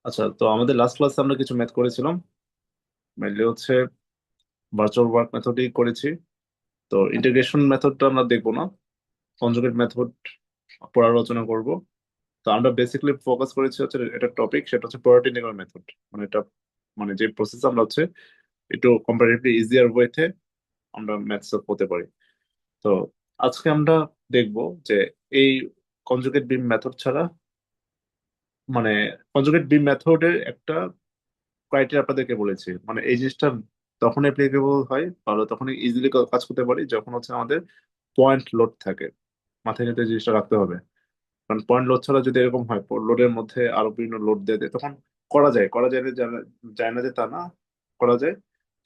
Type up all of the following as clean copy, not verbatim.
আচ্ছা, তো আমাদের লাস্ট ক্লাসে আমরা কিছু ম্যাথ করেছিলাম। মেনলি হচ্ছে ভার্চুয়াল ওয়ার্ক মেথডই করেছি। তো ইন্টিগ্রেশন মেথডটা আমরা দেখবো না, কনজুগেট মেথড পরে আলোচনা করব। তো আমরা বেসিক্যালি ফোকাস করেছি হচ্ছে এটা টপিক, সেটা হচ্ছে প্রোডাক্ট ইন্টিগ্রাল মেথড। মানে এটা, মানে যে প্রসেস আমরা হচ্ছে একটু কম্পারেটিভলি ইজিয়ার ওয়েতে আমরা ম্যাথ সলভ করতে পারি। তো আজকে আমরা দেখব যে এই কনজুগেট বিম মেথড ছাড়া, মানে কনজুগেট বিম মেথডের একটা ক্রাইটেরিয়া আপনাদেরকে বলেছি, মানে এই জিনিসটা তখন অ্যাপ্লিকেবল হয়, ভালো তখন ইজিলি কাজ করতে পারি যখন হচ্ছে আমাদের পয়েন্ট লোড থাকে। মাথায় নিতে এই জিনিসটা রাখতে হবে, কারণ পয়েন্ট লোড ছাড়া যদি এরকম হয় লোডের মধ্যে আরো বিভিন্ন লোড দিয়ে দেয়, তখন করা যায় না, যায় না যে তা না, করা যায়।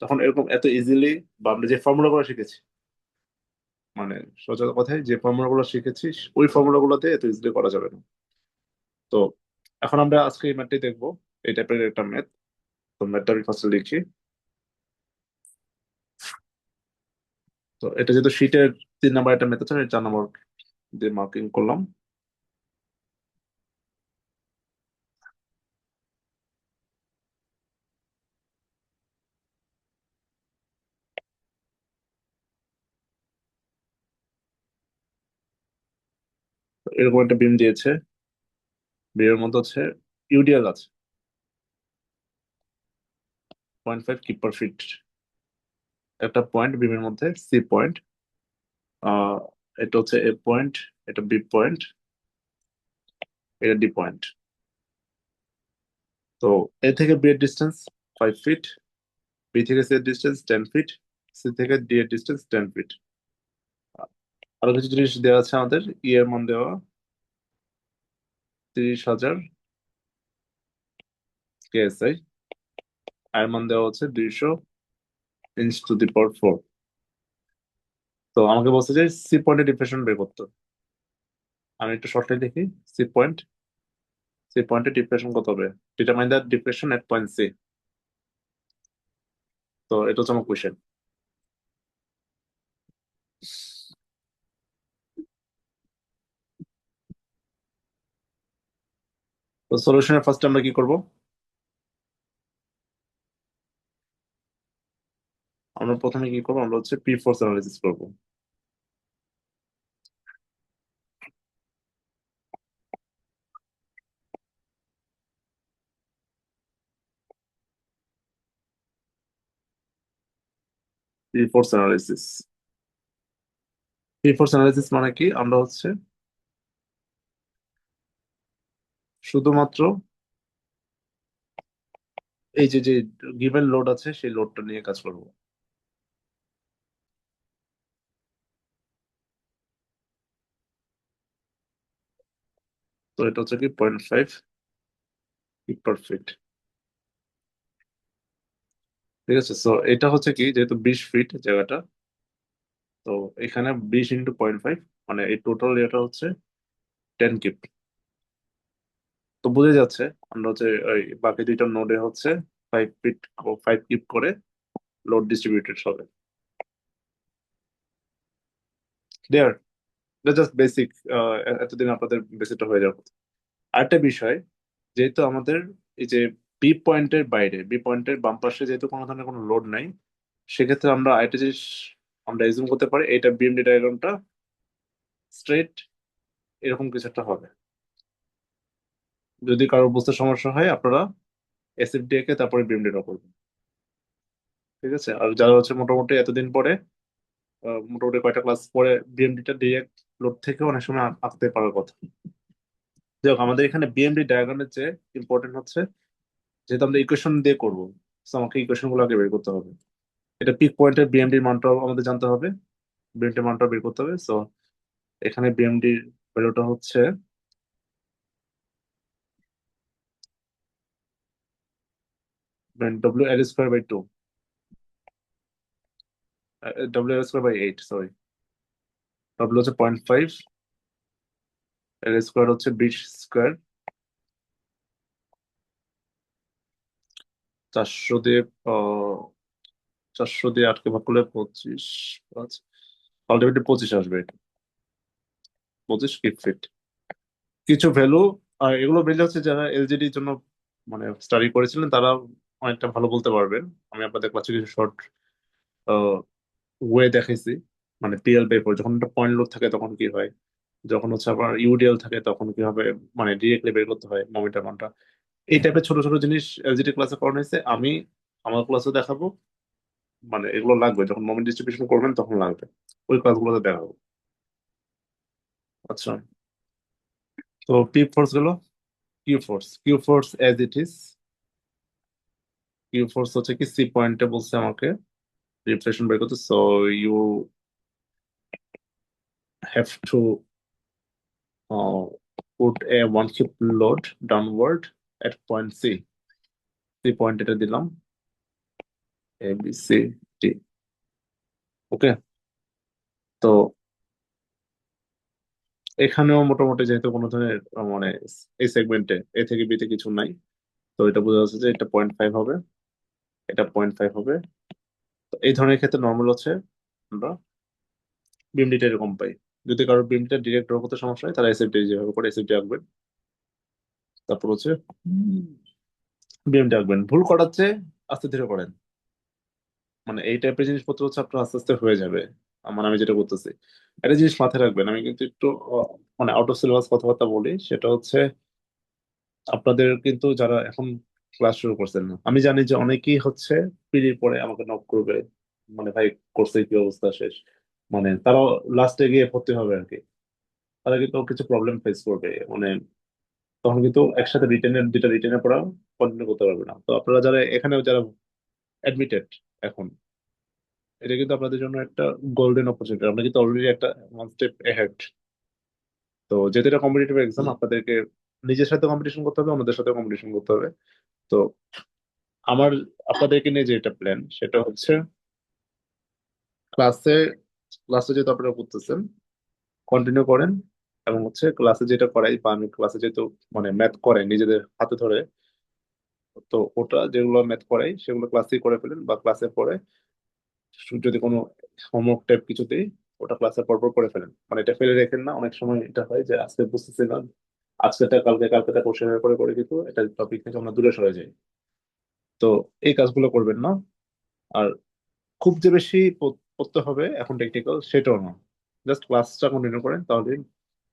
তখন এরকম এত ইজিলি, বা আমরা যে ফর্মুলা গুলো শিখেছি, মানে সোজা কথায় যে ফর্মুলা গুলো শিখেছি ওই ফর্মুলা গুলোতে এত ইজিলি করা যাবে না। তো এখন আমরা আজকে এই ম্যাথটি দেখবো, এই টাইপের একটা ম্যাথ। তো ম্যাথটা আমি ফার্স্টে লিখি। তো এটা যেহেতু শীটের 3 নাম্বার একটা মেথড আছে, 4 নাম্বার দিয়ে মার্কিং করলাম। তো এরকম একটা বিম দিয়েছে, বিমের মধ্যে হচ্ছে ইউডিএল আছে 0.5 কিপ পার ফিট। একটা পয়েন্ট বিমের মধ্যে সি পয়েন্ট, আহ এটা হচ্ছে এ পয়েন্ট, এটা বি পয়েন্ট, এটা ডি পয়েন্ট। তো এ থেকে বি এর ডিস্টেন্স 5 ফিট, বি থেকে সি এর ডিস্টেন্স 10 ফিট, সি থেকে ডি এর ডিস্টেন্স 10 ফিট। আরো কিছু জিনিস দেওয়া আছে আমাদের। ই এর মান দেওয়া 30,000 কেএসআই, আর মান দেওয়া হচ্ছে 200 ইঞ্চ টু দি পাওয়ার 4। তো আমাকে বলছে যে সি পয়েন্টের ডিফ্লেকশন বের করতে। আমি একটু শর্টলি দেখি। সি পয়েন্ট, সি পয়েন্টের ডিফ্লেকশন কত হবে? Determine the deflection at point C. তো এটা হচ্ছে আমার কোয়েশ্চেন। তো সলিউশনের ফার্স্ট আমরা কি করব? আমরা প্রথমে কি করবো, আমরা হচ্ছে পি ফোর্স অ্যানালিসিস করবো। P force analysis, P force analysis মানে কি, আমরা হচ্ছে শুধুমাত্র এই যে যে গিভেন লোড আছে সেই লোডটা নিয়ে কাজ করব। তো এটা হচ্ছে কি 0.5 ফিট পার ফিট। ঠিক আছে, সো এটা হচ্ছে কি, যেহেতু 20 ফিট জায়গাটা, তো এখানে 20 × 0.5, মানে এই টোটাল এটা হচ্ছে 10 কিপ। তো বুঝে যাচ্ছে আমরা হচ্ছে ওই বাকি দুইটা নোডে হচ্ছে 5 ফিট, 5 কিপ করে লোড ডিস্ট্রিবিউটেড হবে। ক্লিয়ার? এটা জাস্ট বেসিক। এতদিন আপনাদের বেসিকটা হয়ে যাবে। আরেকটা বিষয়, যেহেতু আমাদের এই যে বি পয়েন্টের বাইরে, বি পয়েন্টের বাম পাশে যেহেতু কোনো ধরনের কোনো লোড নাই, সেক্ষেত্রে আমরা আরেকটা জিনিস আমরা এক্সিউম করতে পারি, এটা বিএমডি ডায়াগ্রামটা স্ট্রেট এরকম কিছু একটা হবে। যদি কারো বুঝতে সমস্যা হয় আপনারা এসএফডি একে তারপরে বিএমডি ড্র করবেন। ঠিক আছে, আর যারা হচ্ছে মোটামুটি এতদিন পরে, মোটামুটি কয়টা ক্লাস পরে বিএমডিটা ডিরেক্ট লোড থেকে অনেক সময় আঁকতে পারার কথা। যাই হোক, আমাদের এখানে বিএমডি ডায়াগ্রামের যে ইম্পর্টেন্ট হচ্ছে, যেহেতু আমরা ইকুয়েশন দিয়ে করবো, তো আমাকে ইকুয়েশন গুলো আগে বের করতে হবে। এটা পিক পয়েন্টের বিএমডির মানটাও আমাদের জানতে হবে, বিএমডির মানটা বের করতে হবে। সো এখানে বিএমডির ভ্যালুটা হচ্ছে W L² / 2, W L² / 8, sorry. W হচ্ছে 0.5, L² হচ্ছে 20 স্কোয়ার, 400 দিয়ে, আহ 400 দিয়ে 8কে ভাগ করলে 25, 5, আলটিমেটলি 25 আসবে এটা। 25 কিপ ফিট। কিছু ভ্যালু আর এগুলো বেরিয়ে হচ্ছে যারা এলজিডির জন্য মানে স্টাডি করেছিলেন তারা অনেকটা ভালো বলতে পারবেন। আমি আপনাদের ক্লাসে কিছু শর্ট ওয়ে দেখাইছি, মানে পিএল বের করে যখন একটা পয়েন্ট লোড থাকে তখন কি হয়, যখন হচ্ছে আবার ইউডিএল থাকে তখন কিভাবে মানে ডিরেক্টলি বের করতে হয় মোমেন্টের মানটা। এই টাইপের ছোট ছোট জিনিস এলজিডি ক্লাসে করানো হয়েছে। আমি আমার ক্লাসে দেখাবো, মানে এগুলো লাগবে যখন মোমেন্ট ডিস্ট্রিবিউশন করবেন তখন লাগবে, ওই ক্লাসগুলোতে দেখাবো। আচ্ছা, তো পি ফোর্স গেল। Q force as it is. Q force হচ্ছে কি সি পয়েন্টে বলছে আমাকে রিফ্লেকশন বের করতে, so you have to put a one cube load downward at point C. C point এটা দিলাম, A B C D. Okay, তো এখানেও মোটামুটি যেহেতু কোনো ধরনের মানে এই সেগমেন্টে এ থেকে বি তে কিছু নাই, তো এটা বোঝা যাচ্ছে যে এটা 0.5 হবে, এটা 0.5 হবে। তো এই ধরনের ক্ষেত্রে নর্মাল হচ্ছে আমরা বিমডিটা এরকম পাই। যদি কারোর বিমটা ডিরেক্ট ড্র করতে সমস্যা হয় তাহলে এসএফডি যেভাবে করে এসএফডি আঁকবেন, তারপর হচ্ছে বিমটা আঁকবেন। ভুল করাচ্ছে আস্তে ধীরে করেন, মানে এই টাইপের জিনিসপত্র হচ্ছে আপনার আস্তে আস্তে হয়ে যাবে। মানে আমি যেটা করতেছি একটা জিনিস মাথায় রাখবেন, আমি কিন্তু একটু মানে আউট অফ সিলেবাস কথাবার্তা বলি, সেটা হচ্ছে আপনাদের কিন্তু যারা এখন ক্লাস শুরু করছেন না, আমি জানি যে অনেকেই হচ্ছে পিড়ির পরে আমাকে নক করবে, মানে ভাই কোর্সে কি অবস্থা শেষ, মানে তারাও লাস্টে গিয়ে ভর্তি হবে আর কি। তারা কিন্তু কিছু প্রবলেম ফেস করবে, মানে তখন কিন্তু একসাথে রিটেনের দুইটা রিটেনের পড়া কন্টিনিউ করতে পারবে না। তো আপনারা যারা এখানে যারা অ্যাডমিটেড এখন, এটা কিন্তু আপনাদের জন্য একটা গোল্ডেন অপরচুনিটি। আমরা কিন্তু অলরেডি একটা ওয়ান স্টেপ এহেড। তো যেহেতু এটা কম্পিটিটিভ এক্সাম, আপনাদেরকে নিজের সাথে কম্পিটিশন করতে হবে, আমাদের সাথে কম্পিটিশন করতে হবে। তো আমার আপনাদেরকে নিয়ে যে এটা প্ল্যান সেটা হচ্ছে ক্লাসে ক্লাসে যেহেতু আপনারা করতেছেন কন্টিনিউ করেন, এবং হচ্ছে ক্লাসে যেটা করাই বা আমি ক্লাসে যেহেতু মানে ম্যাথ করাই নিজেদের হাতে ধরে, তো ওটা যেগুলো ম্যাথ করাই সেগুলো ক্লাসেই করে ফেলেন, বা ক্লাসে পরে যদি কোনো হোমওয়ার্ক টাইপ কিছু দিই ওটা ক্লাসে পরপর করে ফেলেন। মানে এটা ফেলে রেখেন না, অনেক সময় এটা হয় যে আজকে বুঝতেছি না, আজকেটা কালকে, কালকেটা কোশ্চেন করে করে কিন্তু এটা টপিক থেকে আমরা দূরে সরে যাই। তো এই কাজগুলো করবেন না। আর খুব যে বেশি পড়তে হবে এখন টেকনিক্যাল সেটাও না, জাস্ট ক্লাসটা কন্টিনিউ করেন তাহলে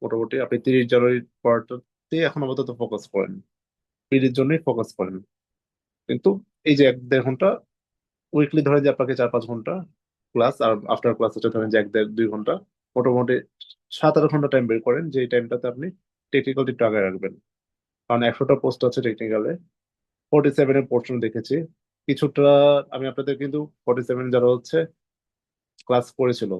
মোটামুটি আপনি 30 জানুয়ারির পরটাতে এখন আপাতত ফোকাস করেন, পিডির জন্যই ফোকাস করেন। কিন্তু এই যে 1-1.5 ঘন্টা উইকলি ধরে যে আপনাকে 4-5 ঘন্টা ক্লাস, আর আফটার ক্লাস হচ্ছে ধরেন যে 1-1.5-2 ঘন্টা, মোটামুটি 7-8 ঘন্টা টাইম বের করেন, যে টাইমটাতে আপনি টেকনিক্যাল একটু আগে রাখবেন। কারণ 100টা পোস্ট আছে টেকনিক্যালে, 47 এর পোর্শন দেখেছি কিছুটা। আমি আপনাদের কিন্তু 47 যারা হচ্ছে ক্লাস করেছিল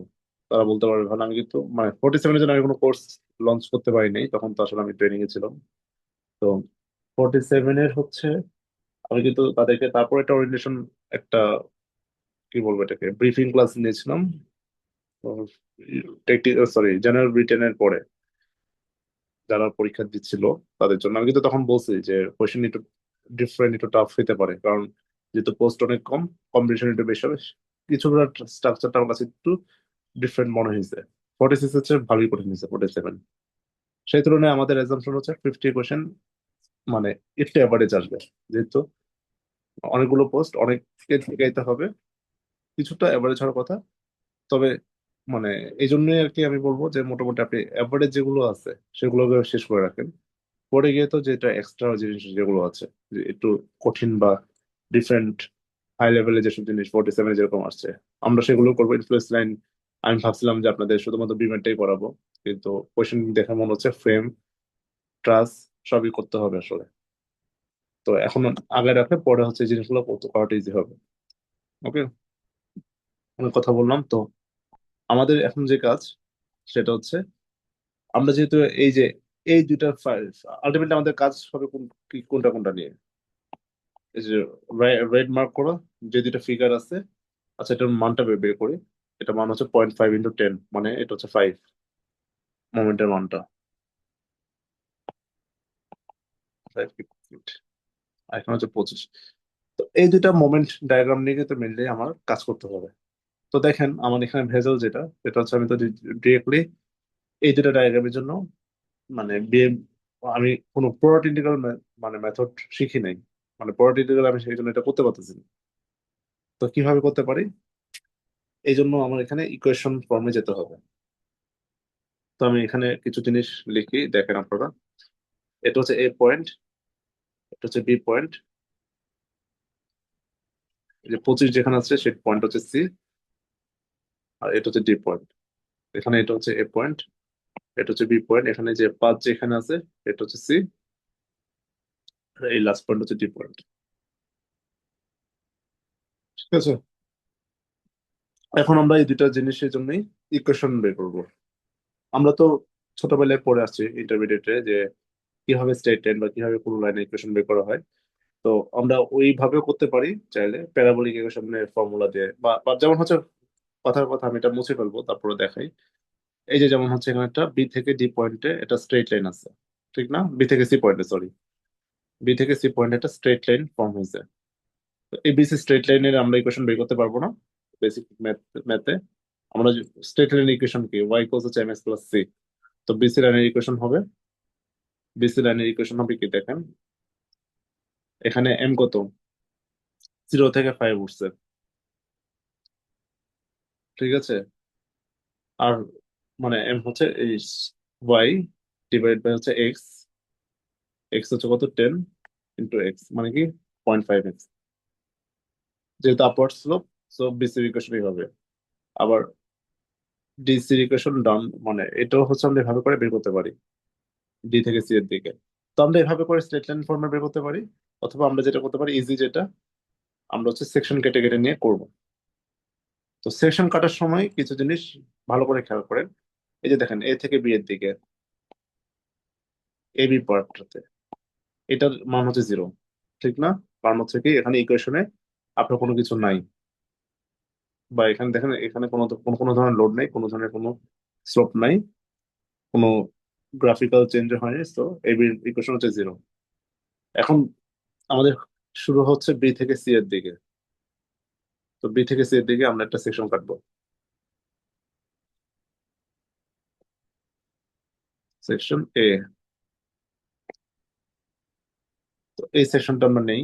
তারা বলতে পারবে ভালো, আমি কিন্তু মানে 47 এর জন্য আমি কোনো কোর্স লঞ্চ করতে পারিনি, তখন তো আসলে আমি ট্রেনিং এ ছিলাম। তো 47 এর হচ্ছে আমি কিন্তু তাদেরকে তারপর একটা ওরিয়েন্টেশন, একটা কি বলবো এটাকে ব্রিফিং ক্লাস নিয়েছিলাম সরি জেনারেল ব্রিটেনের পরে যারা পরীক্ষা দিচ্ছিল তাদের জন্য। আমি কিন্তু তখন বলছি যে কোয়েশ্চেন একটু ডিফারেন্ট, একটু টাফ হতে পারে, কারণ যেহেতু পোস্ট অনেক কম, কম্পিটিশন একটু বেশি হবে। কিছুটা স্ট্রাকচারটা আমার কাছে একটু ডিফারেন্ট মনে হয়েছে। 46 হচ্ছে ভালোই কঠিন হয়েছে 47। সেই তুলনায় আমাদের এক্সাম্পশন হচ্ছে 50 কোয়েশ্চেন, মানে একটু অ্যাভারেজ আসবে, যেহেতু অনেকগুলো পোস্ট অনেককে জিগাইতে হবে, কিছুটা অ্যাভারেজ হওয়ার কথা। তবে মানে এই জন্যই আর কি আমি বলবো যে মোটামুটি আপনি অ্যাভারেজ যেগুলো আছে সেগুলো শেষ করে রাখেন। পরে গিয়ে তো যেটা এক্সট্রা জিনিস যেগুলো আছে, যে একটু কঠিন বা ডিফারেন্ট হাই লেভেলের যেসব জিনিস 47 যেরকম আসছে, আমরা সেগুলো করবো। ইনফ্লুয়েন্স লাইন আমি ভাবছিলাম যে আপনাদের শুধুমাত্র বিমেন্টটাই করাবো, কিন্তু কোয়েশ্চেন দেখে মনে হচ্ছে ফ্রেম, ট্রাস সবই করতে হবে আসলে। তো এখন আগে রাখলে পরে হচ্ছে এই জিনিসগুলো করাটা ইজি হবে। ওকে, অনেক কথা বললাম তো। আমাদের এখন যে কাজ সেটা হচ্ছে আমরা যেহেতু এই যে এই দুইটা ফাইল, আলটিমেটলি আমাদের কাজ হবে কোনটা কোনটা নিয়ে, এই যে রেড মার্ক করো যে দুইটা ফিগার আছে। আচ্ছা, এটার মানটা বের বের করি। এটা মান হচ্ছে 0.5 × 10, মানে এটা হচ্ছে 5 মোমেন্টের মানটা, 5 ফিট। আর এখানে হচ্ছে 25। তো এই দুইটা মোমেন্ট ডায়াগ্রাম নিয়ে কিন্তু মেনলি আমার কাজ করতে হবে। তো দেখেন আমার এখানে ভেজেল যেটা, সেটা হচ্ছে আমি তো ডিরেক্টলি এই দুটো ডায়াগ্রামের জন্য মানে আমি কোনো প্রোডাক্ট ইন্টিগ্রাল মানে মেথড শিখি নাই, মানে প্রোডাক্ট ইন্টিগ্রাল আমি সেই জন্য এটা করতে পারতেছি না। তো কিভাবে করতে পারি, এই জন্য আমার এখানে ইকুয়েশন ফর্মে যেতে হবে। তো আমি এখানে কিছু জিনিস লিখি, দেখেন আপনারা। এটা হচ্ছে এ পয়েন্ট, এটা হচ্ছে বি পয়েন্ট, এই যে 25 যেখানে আছে সেই পয়েন্ট হচ্ছে সি, আর এটা হচ্ছে ডি পয়েন্ট। এখানে এটা হচ্ছে এ পয়েন্ট, এটা হচ্ছে বি পয়েন্ট, এখানে যে 5 যেখানে আছে এটা হচ্ছে সি, এই লাস্ট পয়েন্ট হচ্ছে ডি পয়েন্ট। ঠিক আছে, এখন আমরা এই দুইটা জিনিসের জন্যই ইকুয়েশন বের করবো। আমরা তো ছোটবেলায় পড়ে আসছি ইন্টারমিডিয়েটে যে কিভাবে স্ট্রেট লাইন বা কিভাবে কোনো লাইনের ইকুয়েশন বের করা হয়। তো আমরা ওইভাবেও করতে পারি চাইলে, প্যারাবোলিক ইকুয়েশনের ফর্মুলা দিয়ে, বা যেমন হচ্ছে, কথার কথা আমি এটা মুছে ফেলবো তারপরে দেখাই। এই যে যেমন হচ্ছে এখানে একটা বি থেকে ডি পয়েন্টে এটা স্ট্রেট লাইন আছে, ঠিক না? বি থেকে সি পয়েন্টে, সরি, বি থেকে সি পয়েন্টে একটা স্ট্রেট লাইন ফর্ম হয়েছে। তো এবিসি স্ট্রেট লাইনের আমরা ইকুয়েশন বের করতে পারবো না বেসিক ম্যাথে। আমরা স্ট্রেট লাইনের ইকুয়েশন কি, ওয়াই ইকুয়ালস হচ্ছে এম এক্স প্লাস সি। তো বিসি লাইনের ইকুয়েশন হবে, বিসি লাইনের ইকুয়েশন হবে কি দেখেন, এখানে এম কত, 0 থেকে 5 উঠছে, ঠিক আছে। আর মানে এম হচ্ছে এই ওয়াই ডিভাইড বাই হচ্ছে এক্স, এক্স হচ্ছে কত, 10 × এক্স মানে কি 0.5 এক্স, যেহেতু আপওয়ার্ড স্লোপ, সো বিসির ইকুয়েশনই হবে। আবার ডিসির ইকুয়েশন ডাউন, মানে এটাও হচ্ছে আমরা এভাবে করে বের করতে পারি, ডি থেকে সি এর দিকে। তো আমরা এভাবে করে স্ট্রেট লাইন ফর্মে বের করতে পারি, অথবা আমরা যেটা করতে পারি ইজি, যেটা আমরা হচ্ছে সেকশন কেটে কেটে নিয়ে করব। তো সেকশন কাটার সময় কিছু জিনিস ভালো করে খেয়াল করেন। এই যে দেখেন এ থেকে বি এর দিকে, এ বি পার্টটাতে এটার মান হচ্ছে 0, ঠিক না? কারণ হচ্ছে কি এখানে ইকুয়েশনে আপনার কোনো কিছু নাই, বা এখানে দেখেন এখানে কোনো কোনো কোনো ধরনের লোড নাই, কোনো ধরনের কোনো স্লোপ নাই, কোনো গ্রাফিক্যাল চেঞ্জ হয়নি, তো এ বি ইকুয়েশন হচ্ছে 0। এখন আমাদের শুরু হচ্ছে বি থেকে সি এর দিকে। তো বি থেকে সি এর দিকে আমরা একটা সেকশন কাটবো, সেকশন এ। তো এই সেকশনটা আমরা নেই,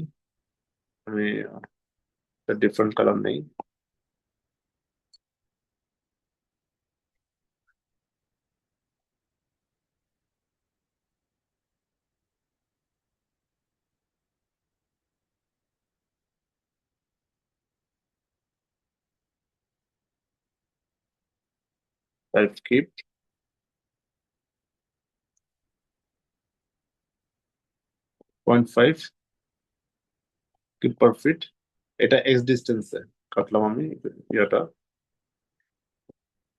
আমি ডিফারেন্ট কালার নেই। 5 কিপ 0.5 কিপ পার ফিট, এটা এক্স ডিস্টেন্সে কাটলাম আমি ইয়েটা।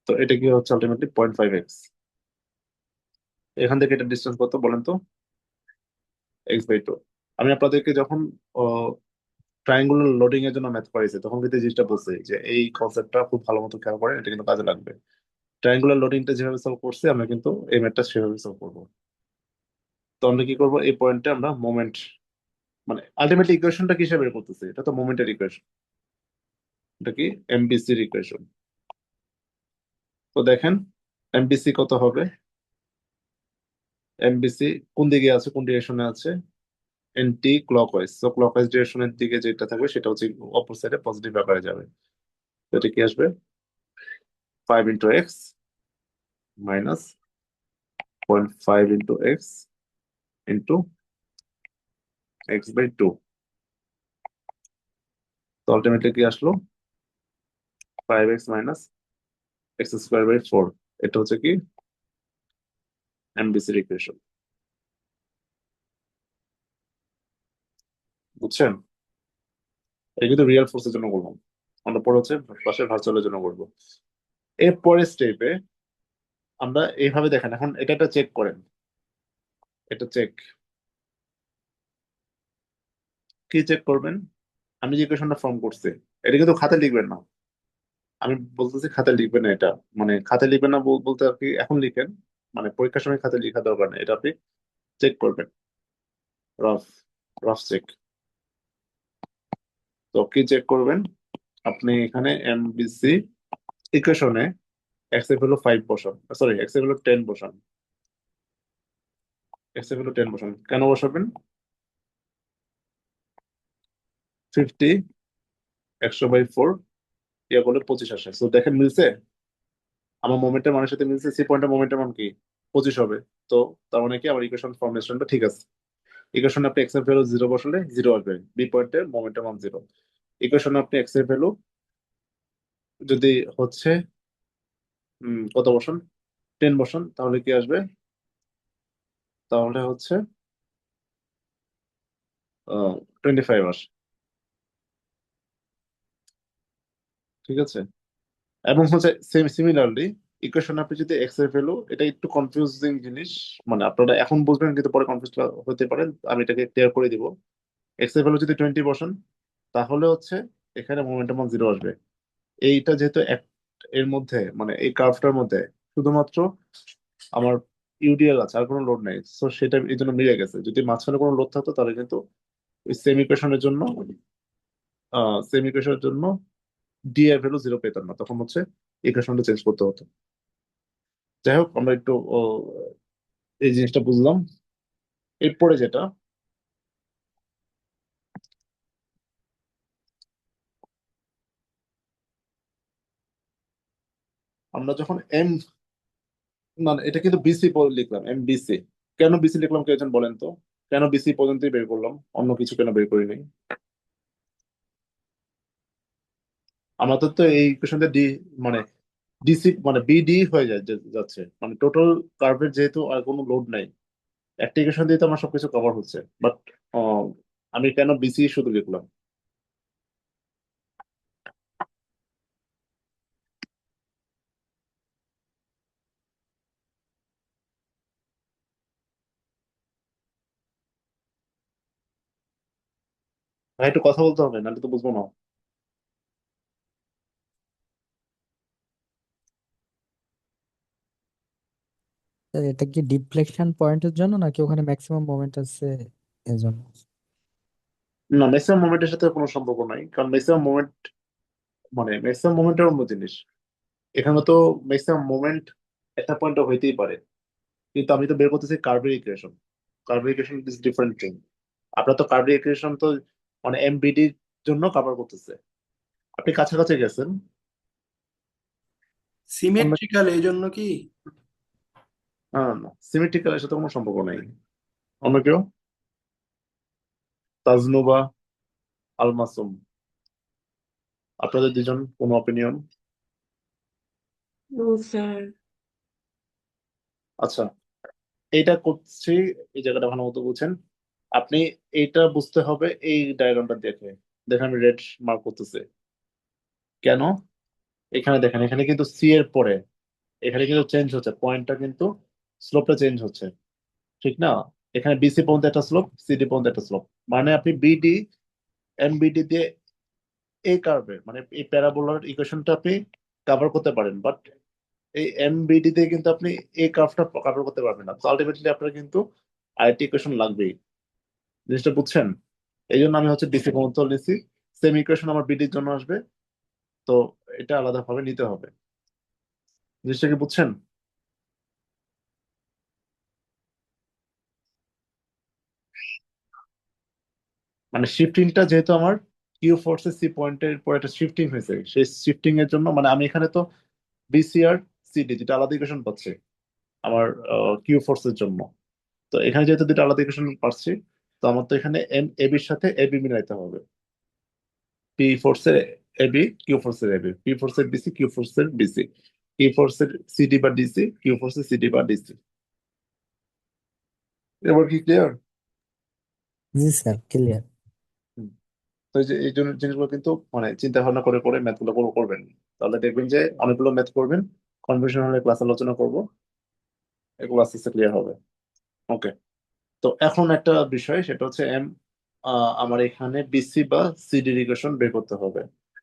তো এটা কি হচ্ছে আলটিমেটলি 0.5 এক্স। এখান থেকে এটা ডিস্টেন্স কত বলেন তো, x/2। আমি আপনাদেরকে যখন ট্রায়াঙ্গুলার লোডিং এর জন্য ম্যাথ করাইছে তখন কিন্তু এই জিনিসটা বলছে যে এই কনসেপ্টটা খুব ভালো মতো খেয়াল করেন, এটা কিন্তু কাজে লাগবে। ট্রায়াঙ্গুলার লোডিংটা যেভাবে সলভ করছে আমরা কিন্তু এই ম্যাথটা সেভাবে সলভ করবো। তো আমরা কি করবো, এই পয়েন্টে আমরা মোমেন্ট, মানে আলটিমেটলি ইকুয়েশনটা কি হিসেবে বের করতেছি, এটা তো মোমেন্টের ইকুয়েশন, এটা কি এমবিসির ইকুয়েশন। তো দেখেন এমবিসি কত হবে, এমবিসি কোন দিকে আছে, কোন ডিরেকশনে আছে, এন্টি ক্লকওয়াইজ। তো ক্লকওয়াইজ ডিরেকশনের দিকে যেটা থাকবে সেটা হচ্ছে অপর সাইডে পজিটিভ আকারে যাবে। তো এটা কি আসবে, 5 × x minus 0.5 × x into x/2। তো আলটিমেটলি কি আসলো, 5x মাইনাস x² / 4। এটা হচ্ছে কি এমবিসির ইকুয়েশন, বুঝছেন? এটা কিন্তু রিয়েল ফোর্সের জন্য করলাম, আমরা পরে হচ্ছে পাশে ভার্চুয়ালের জন্য করবো। এর পরের স্টেপে আমরা এইভাবে দেখেন, এখন এটা একটা চেক করেন, এটা চেক, কি চেক করবেন, আমি যে ইকুয়েশনটা ফর্ম করছি এটা কিন্তু খাতায় লিখবেন না, আমি বলতেছি খাতায় লিখবেন না এটা, মানে খাতায় লিখবেন না বলতে আর কি, এখন লিখেন, মানে পরীক্ষার সময় খাতায় লেখা দরকার নেই, এটা আপনি চেক করবেন, রাফ রাফ চেক। তো কি চেক করবেন, আপনি এখানে এমবিসি ইকুয়েশনে এক্স এর ভ্যালু 5 বসান, সরি এক্স এর ভ্যালু 10 বসান। এক্স এর ভ্যালু 10 বসান, কেন বসাবেন? 50 100/4 ইয়া করলে 25 আসে। তো দেখেন মিলছে, আমার মোমেন্টের মানের সাথে মিলছে। সি পয়েন্টের মোমেন্টের মান কি? 25 হবে। তো তার মানে কি আমার ইকুয়েশন ফর্মেশনটা ঠিক আছে। ইকুয়েশনে আপনি এক্স এর ভ্যালু 0 বসালে 0 আসবে, বি পয়েন্টের মোমেন্টের মান 0। ইকুয়েশনে আপনি এক্স এর ভ্যালু যদি হচ্ছে কত বসান, 10 বসান, তাহলে কি আসবে? তাহলে হচ্ছে 25 আসে। ঠিক আছে। এবং হচ্ছে সেম সিমিলারলি ইকুয়েশন আপনি যদি এক্স এর ভ্যালু, এটা একটু কনফিউজিং জিনিস, মানে আপনারা এখন বুঝবেন কিন্তু পরে কনফিউজ হতে পারেন, আমি এটাকে ক্লিয়ার করে দিব। এক্স এর ভ্যালু যদি 20 বসান, তাহলে হচ্ছে এখানে মোমেন্টাম 0 আসবে। এইটা যেহেতু এর মধ্যে, মানে এই কার্ভটার মধ্যে শুধুমাত্র আমার ইউডিএল আছে, আর কোনো লোড নেই, তো সেটা এই জন্য মিলে গেছে। যদি মাঝখানে কোনো লোড থাকতো তাহলে কিন্তু ওই সেম ইকুয়েশনের জন্য, ডি এর ভ্যালু 0 পেতাম না, তখন হচ্ছে ইকুয়েশনটা চেঞ্জ করতে হতো। যাই হোক, আমরা একটু এই জিনিসটা বুঝলাম। এরপরে যেটা, আমরা যখন এম, মানে এটা কিন্তু বিসি লিখলাম, এম বিসি। কেন বিসি লিখলাম কেউ একজন বলেন তো? কেন বিসি পর্যন্তই বের করলাম, অন্য কিছু কেন বের করি নাই? আমাদের তো এই ইকুয়েশনটা ডি, মানে ডিসি মানে বিডি হয়ে যায়, যাচ্ছে মানে টোটাল কার্ভের যেহেতু আর কোনো লোড নাই, একটা ইকুয়েশন দিয়ে তো আমার সবকিছু কভার হচ্ছে। বাট আমি কেন বিসি শুধু লিখলাম? ভাই একটু কথা বলতে হবে, নাহলে তো বুঝবো না। স্যার, এটা কি ডিফ্লেকশন পয়েন্টের জন্য নাকি ওখানে ম্যাক্সিমাম মোমেন্ট আছে এর জন্য? না, ম্যাক্সিমাম মোমেন্টের সাথে কোনো সম্পর্ক নাই, কারণ ম্যাক্সিমাম মোমেন্ট মানে ম্যাক্সিমাম মোমেন্টের অন্য জিনিস। এখানে তো ম্যাক্সিমাম মোমেন্ট একটা পয়েন্টে হইতেই পারে, কিন্তু আমি তো বের করতেছি কার্ভের ইকুয়েশন। কার্ভের ইকুয়েশন ইজ ডিফারেন্ট থিং। আপনার তো কার্ভের ইকুয়েশন তো মানে এমবিডির জন্য কভার করতেছে, আপনি কাছাকাছি গেছেন। অন্য, সিমেট্রিক্যাল এই জন্য কি? না, সিমেট্রিক্যালের সাথে কোনো সম্পর্ক নাই। অন্য কেউ? তাজনুবা, আলমাসুম, আপনাদের দুজন কোনো অপিনিয়ন? No sir. আচ্ছা, এইটা করছি, এই জায়গাটা ভালো মতো বুঝছেন। আপনি এইটা বুঝতে হবে এই ডায়াগ্রামটা দেখে। দেখেন আমি রেড মার্ক করতেছি কেন। এখানে দেখেন, এখানে কিন্তু সি এর পরে এখানে কিন্তু চেঞ্জ হচ্ছে, পয়েন্টটা কিন্তু স্লোপটা চেঞ্জ হচ্ছে, ঠিক না? এখানে বিসি পর্যন্ত একটা স্লোপ, সিডি পর্যন্ত একটা স্লোপ, মানে আপনি বিডি এমবিডি দিয়ে এই কার্ভে, মানে এই প্যারাবোলার ইকুয়েশনটা আপনি কভার করতে পারেন, বাট এই এমবিডি দিয়ে কিন্তু আপনি এই কার্ভটা কভার করতে পারবেন না। তো আলটিমেটলি আপনার কিন্তু আরেকটি ইকুয়েশন লাগবেই। জিনিসটা বুঝছেন? এই জন্য আমি হচ্ছে ডিসি পর্যন্ত নিছি, সেম ইকুয়েশন আমার বিডির জন্য আসবে। তো এটা আলাদাভাবে নিতে হবে। জিনিসটা কি বুঝছেন? মানে শিফটিংটা যেহেতু আমার কিউ ফোর্সে সি পয়েন্টের পর একটা শিফটিং হয়েছে, সেই শিফটিং এর জন্য মানে আমি এখানে তো বিসি আর সিডি যেটা আলাদা ইকুয়েশন পাচ্ছি আমার কিউ ফোর্সের জন্য। তো এখানে যেহেতু দুটো আলাদা ইকুয়েশন পাচ্ছি, তো আমার তো এখানে এম এবির সাথে এবি মিলাইতে হবে। পি ফোর্সের এবি, কিউ ফোর্সের এবি, পি ফোর্সের বিসি, কিউ ফোর্সের বিসি, পি ফোর্সের সিডি বা ডিসি, কিউ ফোর্সের সিডি বা ডিসি। এবার কি ক্লিয়ার? জি স্যার, ক্লিয়ার। তো এই যে এই জন্য জিনিসগুলো কিন্তু মানে চিন্তা ভাবনা করে করে ম্যাথ গুলো করবেন, তাহলে দেখবেন যে অনেকগুলো ম্যাথ করবেন। কনফিউশন হলে ক্লাস আলোচনা করবো, এগুলো আস্তে আস্তে ক্লিয়ার হবে। ওকে। তো এখন একটা বিষয়, সেটা হচ্ছে আমার এখানে বিসি বা সিডি ইকুয়েশন বের করতে হবে।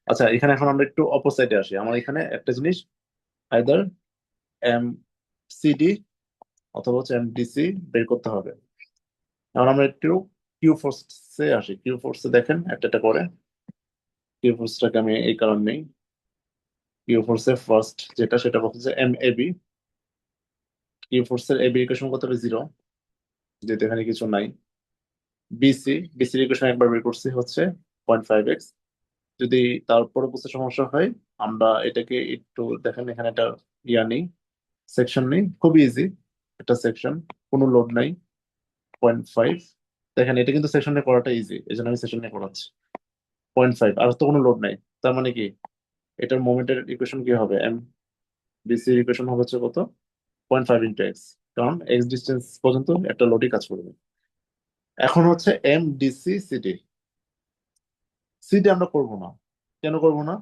আচ্ছা, এখানে এখন আমরা একটু অপোসাইডে আসি। আমার এখানে একটা জিনিস, আইদার এম সিডি অথবা হচ্ছে এম ডিসি বের করতে হবে। এখন আমরা একটু কিউ ফোর্সে আসি। কিউ ফোর্সে দেখেন একটা একটা করে। কিউ ফোর্সটাকে আমি এই কারণে নেই, কিউ ফোর্সের ফার্স্ট যেটা সেটা হচ্ছে এম এবি। কিউ ফোর্সের এবি ইকুয়েশন কত হবে? 0। যেহেতু এখানে কিছু নাই। বিসির ইকুয়েশন একবার বের করছি হচ্ছে 0.5x। যদি তারপরে বুঝতে সমস্যা হয়, আমরা এটাকে একটু দেখেন, এখানে একটা ইয়া নেই, সেকশন নেই, খুবই ইজি একটা সেকশন, কোনো লোড নাই, 0.5। দেখেন এটা কিন্তু সেকশন নিয়ে করাটা ইজি, এই জন্য আমি সেকশন নিয়ে করাচ্ছি। 0.5 আর তো কোনো লোড নাই, তার মানে কি এটার মোমেন্টের ইকুয়েশন কি হবে? বিসির ইকুয়েশন হবে হচ্ছে কত? 0.5 × x, কারণ এক্স ডিস্টেন্স পর্যন্ত একটা লোডই কাজ করবে। এখন হচ্ছে সিডি। সিডি আমরা করবো না, কেন করবো না?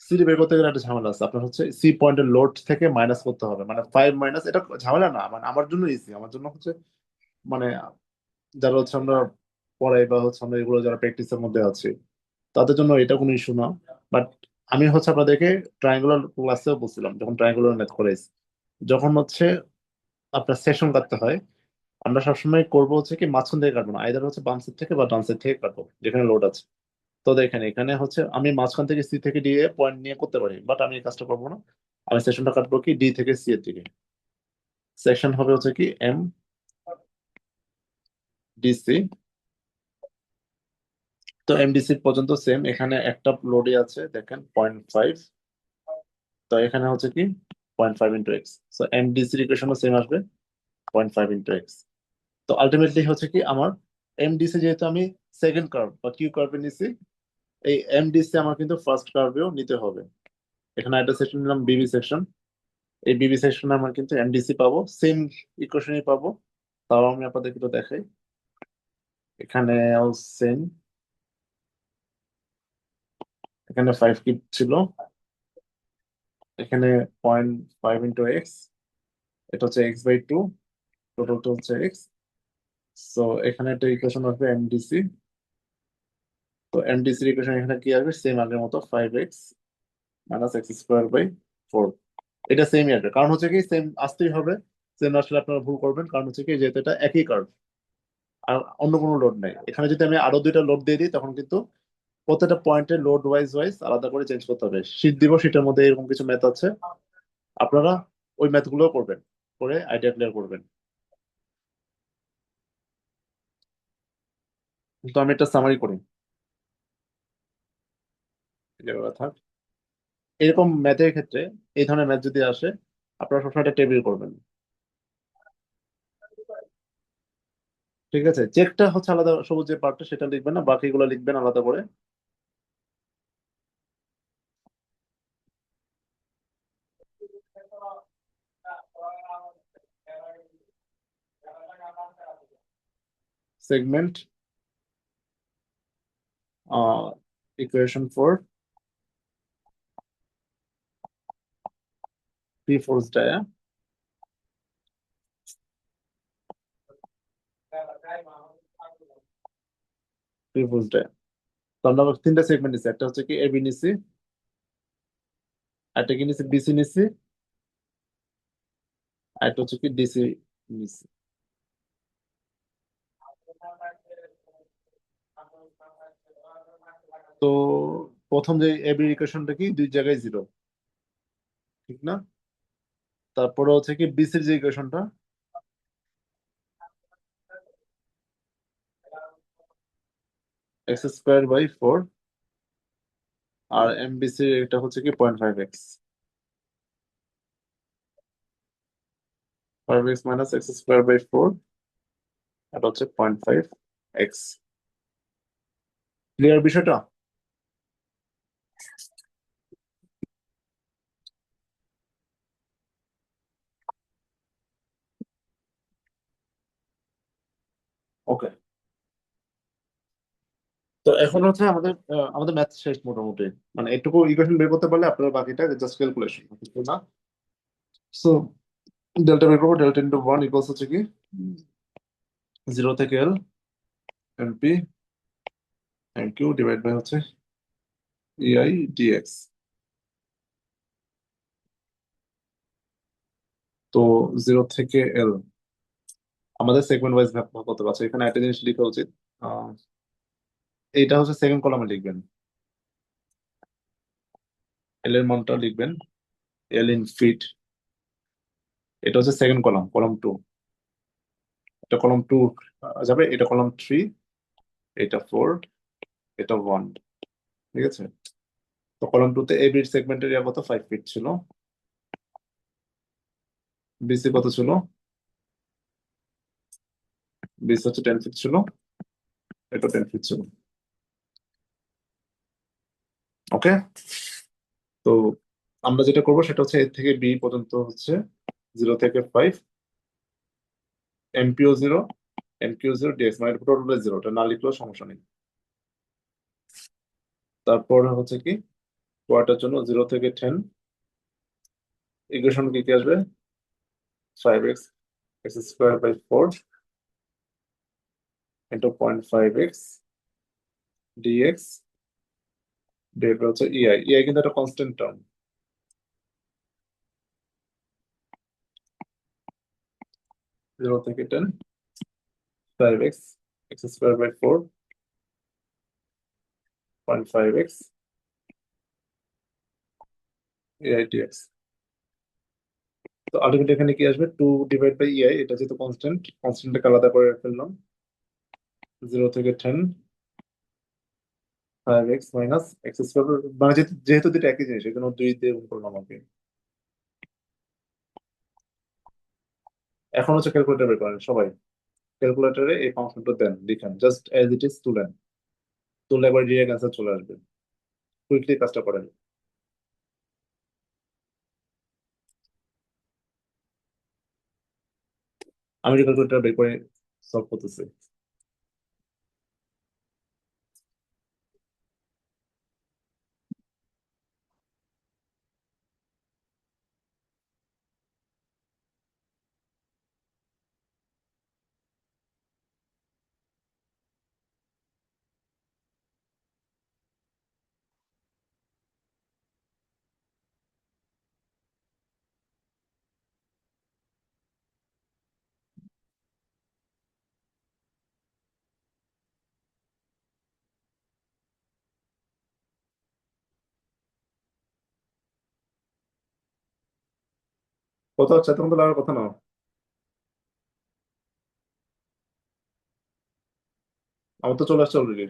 সিডি বের করতে গেলে একটা ঝামেলা আছে, আপনার হচ্ছে সি পয়েন্টের লোড থেকে মাইনাস করতে হবে, মানে 5 মাইনাস, এটা ঝামেলা না, মানে আমার জন্য ইজি, আমার জন্য হচ্ছে মানে যারা হচ্ছে আমরা পড়াই বা হচ্ছে আমরা এগুলো যারা প্র্যাকটিসের মধ্যে আছি, তাদের জন্য এটা কোনো ইস্যু না। বাট আমি হচ্ছে আপনাদেরকে ট্রায়াঙ্গুলার ক্লাসেও বলছিলাম, যখন ট্রায়াঙ্গুলার ম্যাথ করাইছি, যখন হচ্ছে আপনার সেকশন কাটতে হয়, আমরা সবসময় করবো হচ্ছে কি মাঝখান থেকে কাটবো না, আইদার হচ্ছে বাম সাইড থেকে বা ডান সাইড থেকে কাটবো যেখানে লোড আছে। তো দেখেন এখানে হচ্ছে আমি মাঝখান থেকে সি থেকে ডি এ পয়েন্ট নিয়ে করতে পারি, বাট আমি এই কাজটা করবো না। আমি সেকশনটা কাটবো কি ডি থেকে সি এর দিকে। সেকশন হবে হচ্ছে কি ডিসি। তো এমডিসি পর্যন্ত সেম, এখানে একটা লোডে আছে দেখেন 0.5। তো এখানে হচ্ছে কি 0.5 × x। তো এমডিসির ইকুয়েশনও সেম আসবে, 0.5 × x। তো আলটিমেটলি হচ্ছে কি আমার এমডিসি, যেহেতু আমি সেকেন্ড কার্ভ বা কিউ কার্ভে নিছি, এই এমডিসি আমার কিন্তু ফার্স্ট কার্ভেও নিতে হবে। এখানে একটা সেকশন নিলাম বিবি সেকশন, এই বিবি সেকশনে আমরা কিন্তু এমডিসি পাবো, সেম ইকুয়েশনই পাবো। তাও আমি আপনাদেরকে একটু দেখাই, এখানেও সেম, এখানে 5 কিপ ছিল, এখানে 0.5 × x, এটা হচ্ছে x/2, টোটালটা হচ্ছে এক্স। সো এখানে একটা ইকুয়েশন আসবে এমডিসি। তো এমডিসির ইকুয়েশন এখানে কি আসবে? সেম আগের মতো 5x - x²/4। এটা সেমই আসবে, কারণ হচ্ছে কি সেম আসতেই হবে। সেম আসলে আপনারা ভুল করবেন, কারণ হচ্ছে কি যেহেতু এটা একই কার্ভ আর অন্য কোনো লোড নাই, এখানে যদি আমি আরো দুইটা লোড দিয়ে দিই তখন কিন্তু প্রত্যেকটা পয়েন্টে লোড ওয়াইজ ওয়াইজ আলাদা করে চেঞ্জ করতে হবে। শীট দিব, শীটের মধ্যে এরকম কিছু ম্যাথ আছে, আপনারা ওই ম্যাথ গুলো করবেন, করে আইডিয়া ক্লিয়ার করবেন। কিন্তু আমি একটা সামারি করি, যেভাবে থাক। এরকম ম্যাথের ক্ষেত্রে, এই ধরনের ম্যাথ যদি আসে, আপনারা সবসময় একটা টেবিল করবেন, ঠিক আছে? চেকটা হচ্ছে আলাদা, সবুজ যে পার্টটা সেটা লিখবেন না, বাকিগুলো লিখবেন আলাদা করে। Segment equation 4, P force dia, P force dia. তো আমরা তিনটা সেগমেন্ট নিচ্ছি, একটা হচ্ছে কি এবি নিচ্ছি, একটা কি নিচ্ছি বিসি নিচ্ছি, আর একটা হচ্ছে কি ডিসি নিচ্ছি। তো প্রথম যে এবি ইকুয়েশনটা কি দুই জায়গায় জিরো, ঠিক না? তারপরে হচ্ছে কি বিসির যে ইকুয়েশনটা, x²/4, আর এমবিসি এটা হচ্ছে কি 0.5x, 5x - x²/4, এটা হচ্ছে 0.5x। ক্লিয়ার বিষয়টা? ওকে। তো এখন হচ্ছে আমাদের ম্যাথ শেষ মোটামুটি, মানে এটুকু ইকুয়েশন বের করতে পারলে আপনার বাকিটা জাস্ট ক্যালকুলেশন, কিছু না। সো ডেল্টা বের করবো, ডেল্টা × 1 ইকুয়ালস হচ্ছে কি 0 থেকে L MP M Q divide by হচ্ছে EI/dx। তো 0 থেকে L আমাদের সেগমেন্ট ওয়াইজ ভাগ করতে পারছে, এখানে একটা জিনিস লেখা উচিত। আহ, এইটা হচ্ছে সেকেন্ড কলামে লিখবেন, এল এর মানটা লিখবেন L ইন ফিট। এটা হচ্ছে সেকেন্ড কলাম, কলাম 2। এটা কলাম 2 যাবে, এটা কলাম 3, এটা 4, এটা 1। ঠিক আছে, তো কলাম 2 তে এবি সেগমেন্টের এরিয়া কত, 5 ফিট ছিল। বিসি কত ছিল, বিসি হচ্ছে 10 ফিট ছিল, এটা 10 ফিট ছিল। ওকে, তো আমরা যেটা করবো সেটা হচ্ছে এ থেকে বি পর্যন্ত হচ্ছে 0 থেকে 5, এমপিও 0, এমকিউ 0, ডিএক্স মানে টোটাল 0, এটা না লিখলেও সমস্যা নেই। তারপর হচ্ছে কি পরেরটার জন্য 0 থেকে 10, ইকুয়েশন কি কি আসবে, 5x x square by 4 into 0.5x dx, dx হচ্ছে ইআই, ইআই কিন্তু একটা কনস্ট্যান্ট টার্ম। 0 থেকে 10, 5x x square by 4, 0.5x EI dx. তো আলটিমেটলি এখানে কি আসবে, 2 ডিভাইড বাই ইআই, এটা যেহেতু কনস্ট্যান্ট, কনস্ট্যান্টটাকে আলাদা করে ফেললাম। 0 থেকে 10, 5x মাইনাস এক্স স্কোয়ার, মানে যেহেতু যেহেতু দুটো একই জিনিস, এই জন্য 2 দিয়ে গুণ করলাম আমাকে। এখন হচ্ছে ক্যালকুলেটর বের করেন সবাই, ক্যালকুলেটরে এই ফাংশনটা দেন, লিখেন জাস্ট অ্যাজ ইট ইজ, তুলেন, তুললে একবার ডিরেক্ট অ্যান্সার চলে আসবে। কুইকলি কাজটা করেন। আমি ক্যালকুলেটর বের করে সলভ করতেছি। কত হচ্ছে তখন তো লাগার কথা না। আমার তো চলে আসছে অলরেডি।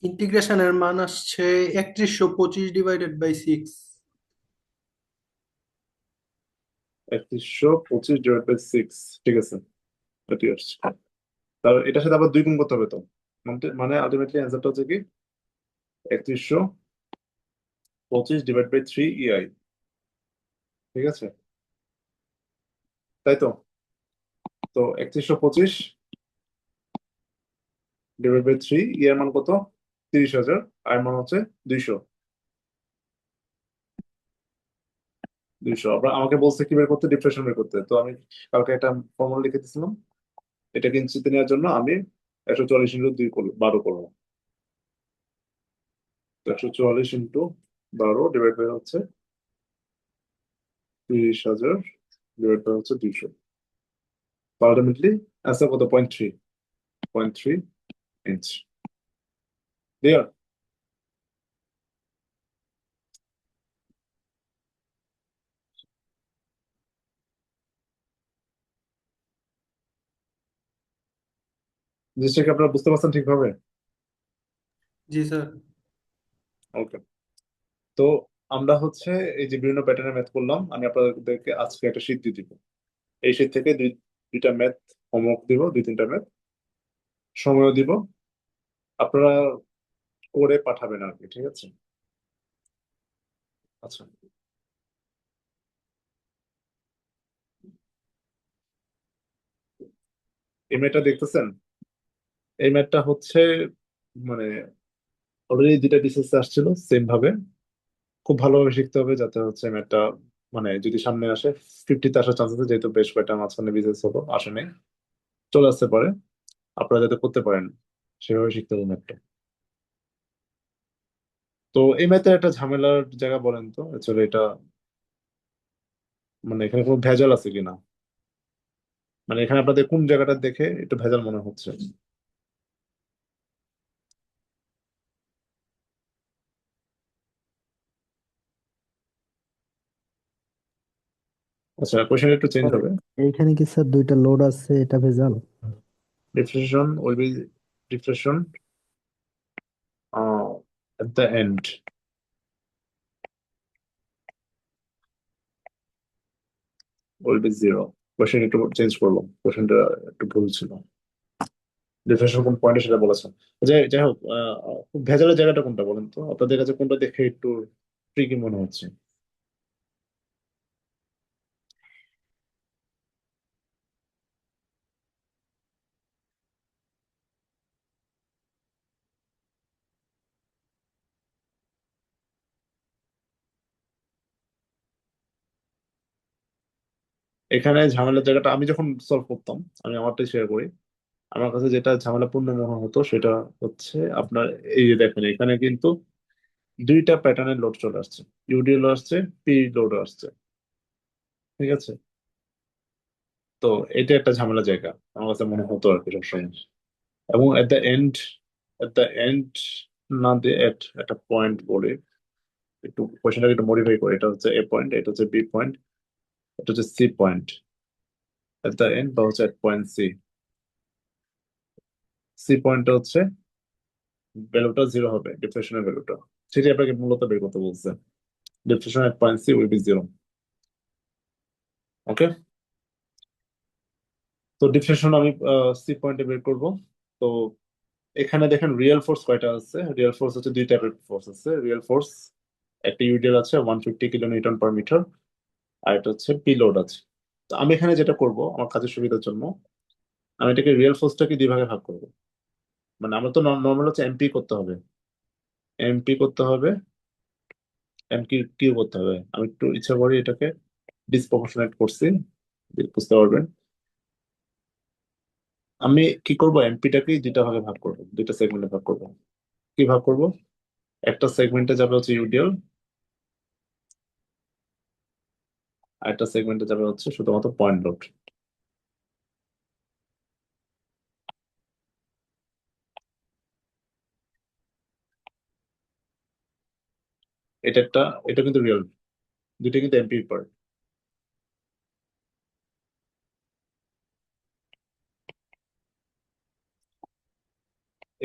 ইন্টিগ্রেশনের মান আসছে 3125/6। 3125/6, ঠিক আছে, এটি আসছে। তার এটার সাথে আবার 2 গুণ করতে হবে তো, মানে আলটিমেটলি অ্যান্সারটা হচ্ছে কি 3125/3 ইআই। ঠিক আছে, তাই তো। তো 3125/3, এর মান কত, 30,000, আর এর মান হচ্ছে 200। 200 আবার আমাকে বলছে কি বের করতে, ডিফ্লেকশন বের করতে, তো আমি কালকে একটা ফর্মুলা লিখে দিয়েছিলাম, এটাকে ইঞ্চিতে নেওয়ার জন্য আমি 140 × 2 12 করবো। তো 140 × 12 ডিভাইড বাই হচ্ছে 30,000, ডিভাইড বাই হচ্ছে 200। আলটিমেটলি অ্যান্সার কত, 0.3, 0.3 ইঞ্চ। ক্লিয়ার? জিনিসটা কি আপনারা বুঝতে পারছেন ঠিকভাবে? জি স্যার। ওকে, তো আমরা হচ্ছে এই যে বিভিন্ন প্যাটার্নের ম্যাথ করলাম, আমি আপনাদেরকে আজকে একটা শীট দিয়ে দিব। এই শীট থেকে দুইটা ম্যাথ হোমওয়ার্ক দিব, 2-3টা ম্যাথ সময়ও দিব, আপনারা করে পাঠাবেন আর কি, ঠিক আছে? আচ্ছা, এই ম্যাথটা দেখতেছেন, এই ম্যাথটা হচ্ছে মানে অলরেডি 2টা বিসিএস আসছিল সেম ভাবে, খুব ভালোভাবে শিখতে হবে যাতে হচ্ছে ম্যাথটা মানে যদি সামনে আসে 50-তে আসার চান্স আছে, যেহেতু বেশ কয়েকটা মাঝখানে বিসিএস হলো আসে নাই, চলে আসতে পারে, আপনারা যাতে করতে পারেন সেভাবে শিখতে হবে ম্যাথটা। তো এই ম্যাথের একটা ঝামেলার জায়গা বলেন তো অ্যাকচুয়ালি এটা, মানে এখানে কোনো ভেজাল আছে কিনা, মানে এখানে আপনাদের কোন জায়গাটা দেখে একটু ভেজাল মনে হচ্ছে। আচ্ছা, কোশ্চেন একটু চেঞ্জ স্যার হবে। এইখানে কি স্যার দুইটা লোড আছে, এটা ভেজাল? Deflection will be deflection at the end will be zero. Question একটু চেঞ্জ করলাম, কোশ্চেনটা একটু ভুল ছিল। ডিফারেন্সিয়াল কোন পয়েন্টে সেটা বলেছেন। যাই যাই হোক, খুব ভেজালের জায়গাটা কোনটা বলেন তো, আপনাদের কাছে কোনটা দেখে একটু ট্রিকি মনে হচ্ছে? এখানে ঝামেলার জায়গাটা আমি যখন সলভ করতাম, আমি আমারটাই শেয়ার করি। আমার কাছে যেটা ঝামেলাপূর্ণ মনে হতো সেটা হচ্ছে আপনার, এই যে দেখেন এখানে কিন্তু দুইটা প্যাটার্নের লোড চলে আসছে, ইউডিএল আসছে, পি লোড আসছে, ঠিক আছে? তো এটা একটা ঝামেলা জায়গা আমার কাছে মনে হতো আর কি সবসময়। এবং এট দ্য এন্ড না দিয়ে একটা পয়েন্ট বলে একটু কোয়েশ্চেনটাকে একটু মডিফাই করে, এটা হচ্ছে এ পয়েন্ট, এটা হচ্ছে বি পয়েন্ট, এটা হচ্ছে C point. At the end বা হচ্ছে এট পয়েন্ট সি, সি পয়েন্টটা হচ্ছে ভ্যালুটা জিরো হবে, ডিফ্লেকশনের ভ্যালুটা। সেটি আপনাকে মূলত বের করতে বলছে। Deflection at point C will be zero. Okay, তো ডিফ্লেকশন আমি সি পয়েন্টে বের করব। তো এখানে দেখেন রিয়েল ফোর্স কয়টা আছে, রিয়েল ফোর্স হচ্ছে দুই টাইপের ফোর্স আছে রিয়েল ফোর্স। একটা ইউডিএল আছে 150 kN/m, আর এটা হচ্ছে পি লোড আছে। তো আমি এখানে যেটা করব আমার কাজের সুবিধার জন্য, আমি এটাকে রিয়েল ফোর্সটাকে দুই ভাগে ভাগ করব। মানে আমরা তো নর্মাল হচ্ছে এমপি করতে হবে, এমপি করতে হবে, এমপি কিউ করতে হবে। আমি একটু ইচ্ছা করি এটাকে ডিসপ্রপোর্শনেট করছি, বুঝতে পারবেন। আমি কি করব, এমপিটাকে দুইটা ভাগে ভাগ করব, দুইটা সেগমেন্টে ভাগ করব। কি ভাগ করব? একটা সেগমেন্টে যাবে হচ্ছে ইউডিএল, আর একটা সেগমেন্টে যাবে হচ্ছে শুধুমাত্র পয়েন্ট লোড। এটা একটা, এটা কিন্তু রিয়েল, দুইটা কিন্তু এমপি পার্ট।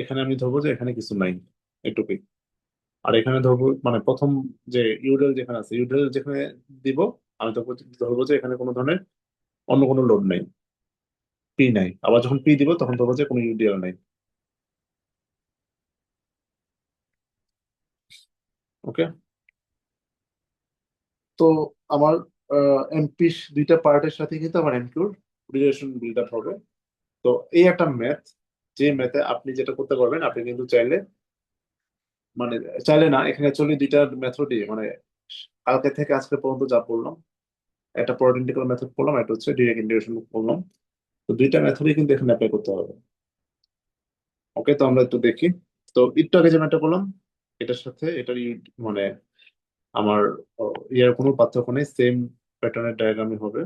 এখানে আমি ধরবো যে এখানে কিছু নাই, এটুকুই। আর এখানে ধরবো মানে প্রথম যে ইউডিএল যেখানে আছে, ইউডিএল যেখানে দিব, আমি ধরবো ধরবো যে এখানে কোনো ধরনের অন্য কোনো লোড নাই, পি নাই। আবার যখন পি দিব তখন ধরবো যে কোনো ইউডিএল নাই। ওকে, তো আমার এমপি দুইটা পার্টের সাথে কিন্তু আমার এমকিউর রিলেশন বিল্ড আপ হবে। তো এই একটা ম্যাথ, যে ম্যাথে আপনি যেটা করতে পারবেন, আপনি কিন্তু চাইলে, মানে চাইলে না, এখানে অ্যাকচুয়ালি দুইটা মেথডই, মানে কালকে থেকে আজকে পর্যন্ত যা পড়লাম, একটা পয়েন্ট ইন্টিগ্রাল মেথড পড়লাম, একটা হচ্ছে ডিরেক্ট ইন্টিগ্রেশন পড়লাম। তো দুইটা মেথডই কিন্তু এখানে অ্যাপ্লাই করতে হবে। ওকে, তো আমরা একটু দেখি। তো একটু আগে যে ম্যাথটা বললাম, এটার সাথে এটার মানে আমার ইয়ার কোনো পার্থক্য নেই, সেম প্যাটার্নের ডায়াগ্রামই হবে,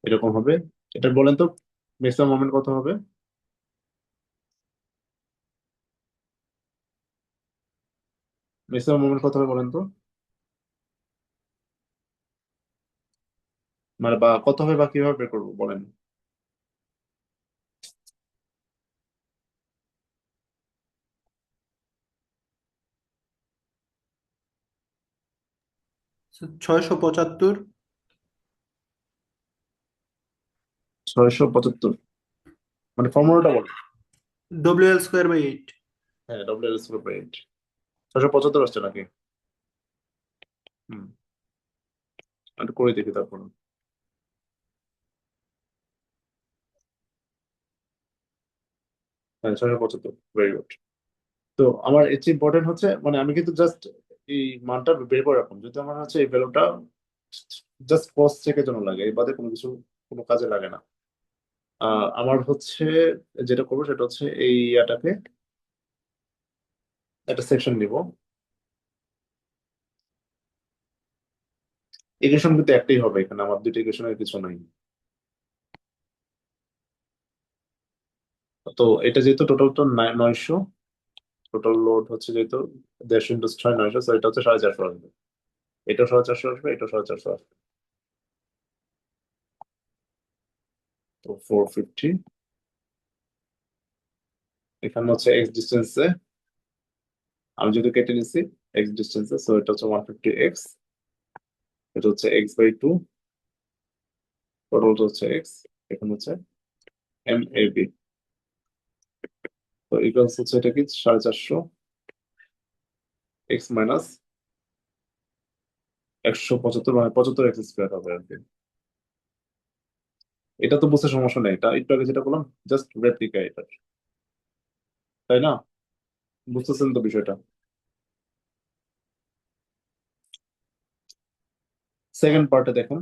এরকম হবে। এটা বলেন তো, ম্যাক্সিমাম মোমেন্ট কত হবে? ম্যাক্সিমাম মোমেন্ট কত হবে বলেন তো, মানে বা কত হবে বা কিভাবে বের করবো বলেন। স্যার 675। 675, মানে ফর্মুলাটা বল। WL²/8। হ্যাঁ, WL²/8। 675 আসছে নাকি? হুম, আমি একটু করে দেখি তারপর। হ্যাঁ, 675, ভেরি গুড। তো আমার এর চেয়ে ইম্পর্টেন্ট হচ্ছে, মানে আমি কিন্তু জাস্ট এই মানটা বের করে রাখুন, যদি আমার হচ্ছে এই ভ্যালুটা জাস্ট ক্রস চেকের জন্য লাগে, এই বাদে কোনো কিছু কোনো কাজে লাগে না। আমার হচ্ছে যেটা করবো সেটা হচ্ছে এই ইয়াটাকে একটা সেকশন নিব। ইকুয়েশন কিন্তু একটাই হবে এখানে, আমার দুইটা ইকুয়েশনের কিছু নাই। তো এটা যেহেতু টোটাল তো 900, টোটাল লোড হচ্ছে যেহেতু 150 × 6 900, তো এটা হচ্ছে 450 আসবে। এটা 450 আসবে, এটা 450 আসবে। তো 450, এখানে হচ্ছে এক্স ডিস্টেন্সে আমি যদি কেটে নিছি এক্স ডিস্টেন্সে, সো এটা হচ্ছে 150 এক্স, এটা হচ্ছে x/2, টোটালটা হচ্ছে এক্স, এখানে হচ্ছে MAB। তো ইকুয়ালস হচ্ছে এটা কি 450 এক্স মাইনাস 175, মানে 75 x² হবে আর কি। এটা তো বুঝতে সমস্যা নেই, এটা একটু আগে যেটা বললাম জাস্ট রেপ্লিকা এটা, তাই না? বুঝতেছেন তো বিষয়টা? সেকেন্ড পার্টে দেখুন,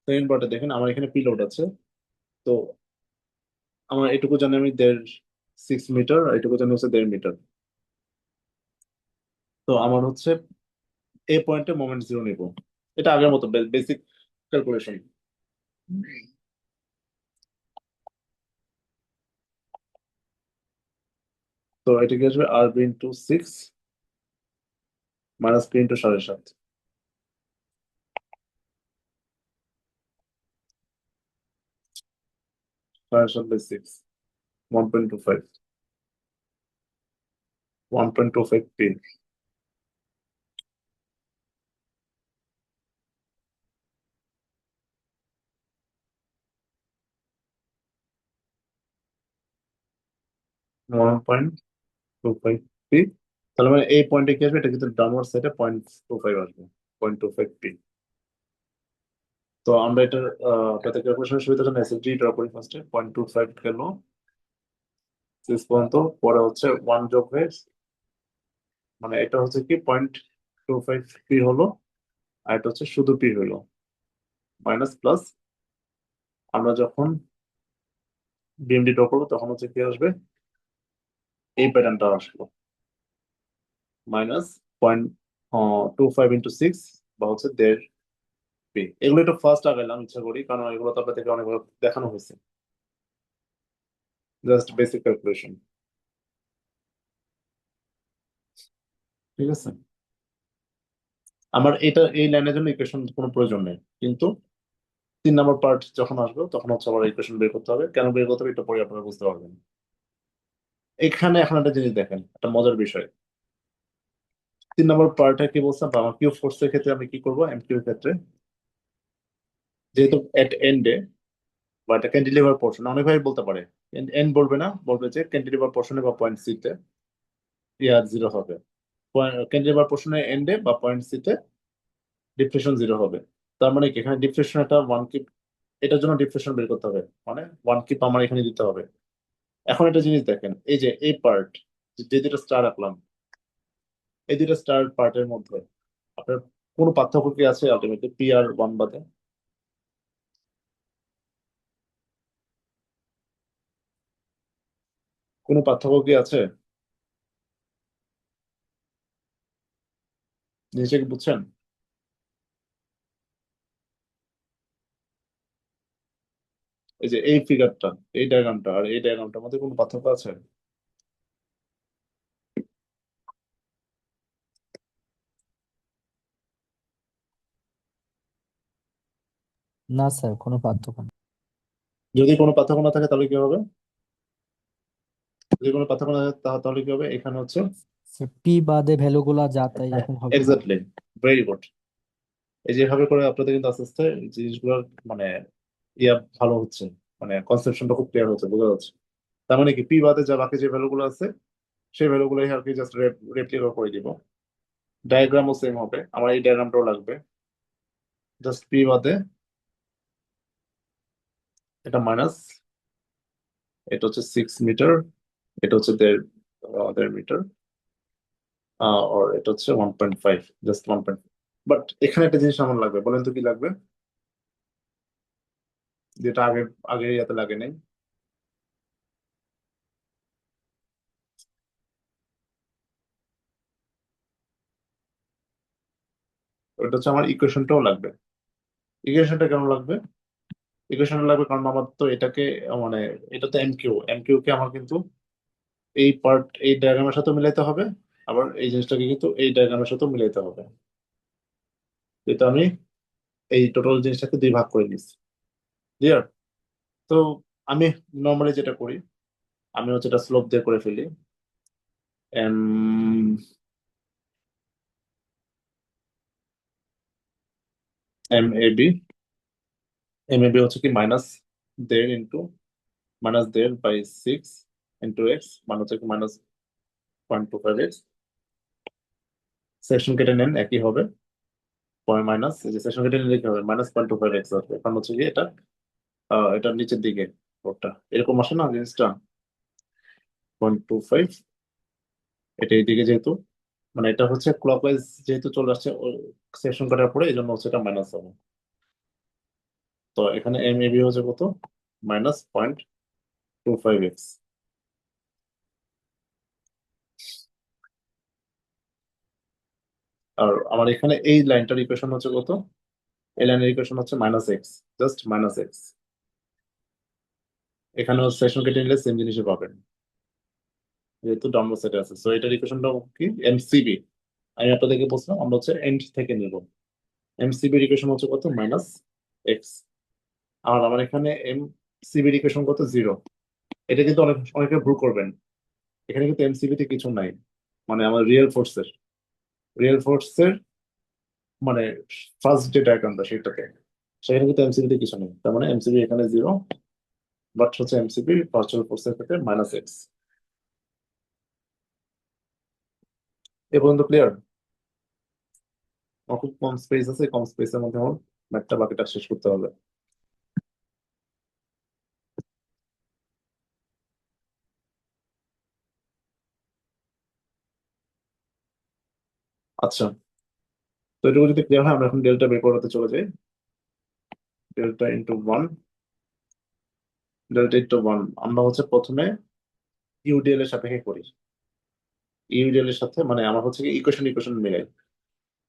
সেকেন্ড পার্টে দেখেন আমার এখানে পিলোড আছে। তো আমার এটুকু জানি আমি 6.5 মিটার, আর এটুকু জানি হচ্ছে 1.5 মিটার। তো আমার হচ্ছে এ পয়েন্টে মোমেন্ট জিরো নিব, এটা আগের মতো বেসিক ক্যালকুলেশন। তো এটা কি আসবে R/6 minus P/7.5, 7.5/6, 1.25, 1.25 P। 1.25 P। তাহলে মানে এই পয়েন্টে কি আসবে, এটা কিন্তু ডাউনওয়ার্ড সাইডে 0.25 আসবে, 0.25 P। তো আমরা এটার যাতে ক্যালকুলেশনের সুবিধার জন্য এসএসডি ড্র করি ফার্স্টে, 0.25 গেল 6 পর্যন্ত, পরে হচ্ছে 1 যোগ হয়ে, মানে এটা হচ্ছে কি 0.25 P হলো, আর এটা হচ্ছে শুধু P হলো, মাইনাস প্লাস আমরা যখন বিএমডি ড্র করবো তখন হচ্ছে কি আসবে, এই প্যাটার্নটা আসলো, মাইনাস 0.25 × 6, বা হচ্ছে 1.5 P। এগুলো একটু ফার্স্ট আগাইলাম ইচ্ছা করি, কারণ এগুলো তো আপনাদেরকে অনেকবার দেখানো হয়েছে, জাস্ট বেসিক ক্যালকুলেশন। ঠিক আছে, আমার এটা এই লাইনের জন্য ইকুয়েশন কোনো প্রয়োজন নেই, কিন্তু 3 নম্বর পার্ট যখন আসবে তখন হচ্ছে আবার ইকুয়েশন বের করতে হবে, কেন বের করতে হবে এটা পরে আপনারা বুঝতে পারবেন। এখানে এখন একটা জিনিস দেখেন, একটা মজার বিষয়। 3 নম্বর পার্টে কি বলছিলাম, বা আমার কিউ ফোর্সের ক্ষেত্রে আমি কি করবো, এমকিউ ক্ষেত্রে যেহেতু এট এন্ডে বা এটা ক্যান্টিলিভার পোর্শন, অনেক ভাই বলতে পারে এন্ড বলবে না, বলবে যে ক্যান্টিলিভার পোর্শনে বা পয়েন্ট সি তে ইয়ার জিরো হবে, ক্যান্টিলিভার পোর্শনে এন্ডে বা পয়েন্ট সি তে ডিফ্লেকশন জিরো হবে। তার মানে কি এখানে ডিফ্লেকশন একটা ওয়ান কিপ, এটার জন্য ডিফ্লেকশন বের করতে হবে, মানে ওয়ান কিপ আমার এখানে দিতে হবে। এখন একটা জিনিস দেখেন, এই যে এই পার্ট, যে দুটো স্টার রাখলাম, এই দুটো স্টার পার্টের মধ্যে আপনার কোনো পার্থক্য কি আছে আলটিমেটলি PR1 বাদে? কোনো পার্থক্য কি আছে? জিনিসটা কি বুঝছেন? এই যে এই ফিগারটা, এই ডায়াগ্রামটা আর এই ডায়াগ্রামটার মধ্যে কোনো পার্থক্য আছে? না স্যার, কোনো পার্থক্য নেই। যদি কোনো পার্থক্য না থাকে তাহলে কি হবে? যদি কোনো পার্থক্য না থাকে তাহলে কি হবে, এখানে হচ্ছে পি বাদে ভ্যালুগুলা যা তাই হ্যাঁ, এরকম হবে না। Exactly, very good. এই যেভাবে করে আপনাদের কিন্তু আস্তে আস্তে জিনিসগুলোর মানে ইয়া ভালো হচ্ছে, মানে কনসেপশনটা খুব ক্লিয়ার হচ্ছে, বোঝা যাচ্ছে। তার মানে কি পি বাদে যা বাকি যে ভ্যালুগুলো আছে সেই ভ্যালুগুলোই আর কি জাস্ট রেপ্লিকা করে দিব। ডায়াগ্রামও সেম হবে, আমার এই ডায়াগ্রামটাও লাগবে, জাস্ট পি বাদে এটা মাইনাস, এটা হচ্ছে 6 মিটার, এটা হচ্ছে 1.5 মিটার, আর এটা হচ্ছে 1.5, জাস্ট 1. বাট এখানে একটা জিনিস আমার লাগবে, বলেন তো কি লাগবে, যেটা আগে আগে ইয়াতে লাগে নাই? ওটা হচ্ছে আমার ইকুয়েশনটাও লাগবে। ইকুয়েশনটা কেন লাগবে? ইকুয়েশন লাগবে কারণ আমার তো এটাকে মানে এটা তো এমকিউ কে আমার কিন্তু এই পার্ট এই ডায়াগ্রামের সাথে মিলাইতে হবে, আবার এই জিনিসটাকে কিন্তু এই ডায়াগ্রামের সাথে মিলাইতে হবে। যেহেতু আমি এই টোটাল জিনিসটাকে দুই ভাগ করে নিচ্ছি, ক্লিয়ার? তো আমি নর্মালি যেটা করি, আমি হচ্ছে এটা স্লোপ দিয়ে করে ফেলি। এম এম এ বি হচ্ছে কি -1.5 বাই 6 মানে হচ্ছে কি -0.25x। সেকশন কেটে নেন, একই হবে। মাইনাস এই যে সেকশন কেটে নিলে কি হবে, -0.25x আসবে, কারণ হচ্ছে কি এটা নিচের দিকে ওটা এরকম আসে না জিনিসটা, 0.25। এটা এইদিকে যেহেতু মানে এটা হচ্ছে ক্লকওয়াইজ যেহেতু চলে আসছে সেকশন কাটার পরে, এই জন্য হচ্ছে এটা মাইনাস হবে। তো এখানে এম এ বি হচ্ছে কত, -0.25x। আর আমার এখানে এই লাইনটার ইকুয়েশন হচ্ছে কত, এই লাইনের ইকুয়েশন হচ্ছে -x, জাস্ট -x। এখানেও সেকশন কেটে নিলে সেম জিনিসই পাবেন, যেহেতু ডাউনলোড সেটে আছে। সো এটার ইকুয়েশনটা কি, এমসিবি। আমি আপনাদেরকে বলছিলাম আমরা হচ্ছে এন্ড থেকে নিব। এমসিবি ইকুয়েশন হচ্ছে কত, -x। আর আমার এখানে এমসিবি ইকুয়েশন কত, 0। এটা কিন্তু অনেকে ভুল করবেন, এখানে কিন্তু এমসিবি তে কিছু নাই, মানে আমার রিয়েল ফোর্সের মানে ফার্স্ট যে ডায়াগ্রামটা সেটাকে, সেখানে কিন্তু এমসিবি তে কিছু নেই, তার মানে এমসিবি এখানে 0, বাট হচ্ছে এমসিবি ভার্চুয়াল ফোর্সের ক্ষেত্রে -x। এ পর্যন্ত ক্লিয়ার? আমার খুব কম স্পেস আছে, কম স্পেসের মধ্যে আমার ম্যাথটা বাকিটা শেষ করতে হবে। আচ্ছা, তো এটুকু যদি ক্লিয়ার হয়, আমরা এখন ডেল্টা বের করতে চলে যাই। ডেল্টা ইন্টু ওয়ান আমরা হচ্ছে প্রথমে ইউডিএল এর সাপেক্ষে করি। ইউডিএল এর সাথে মানে আমার হচ্ছে কি ইকুয়েশন মিলাই।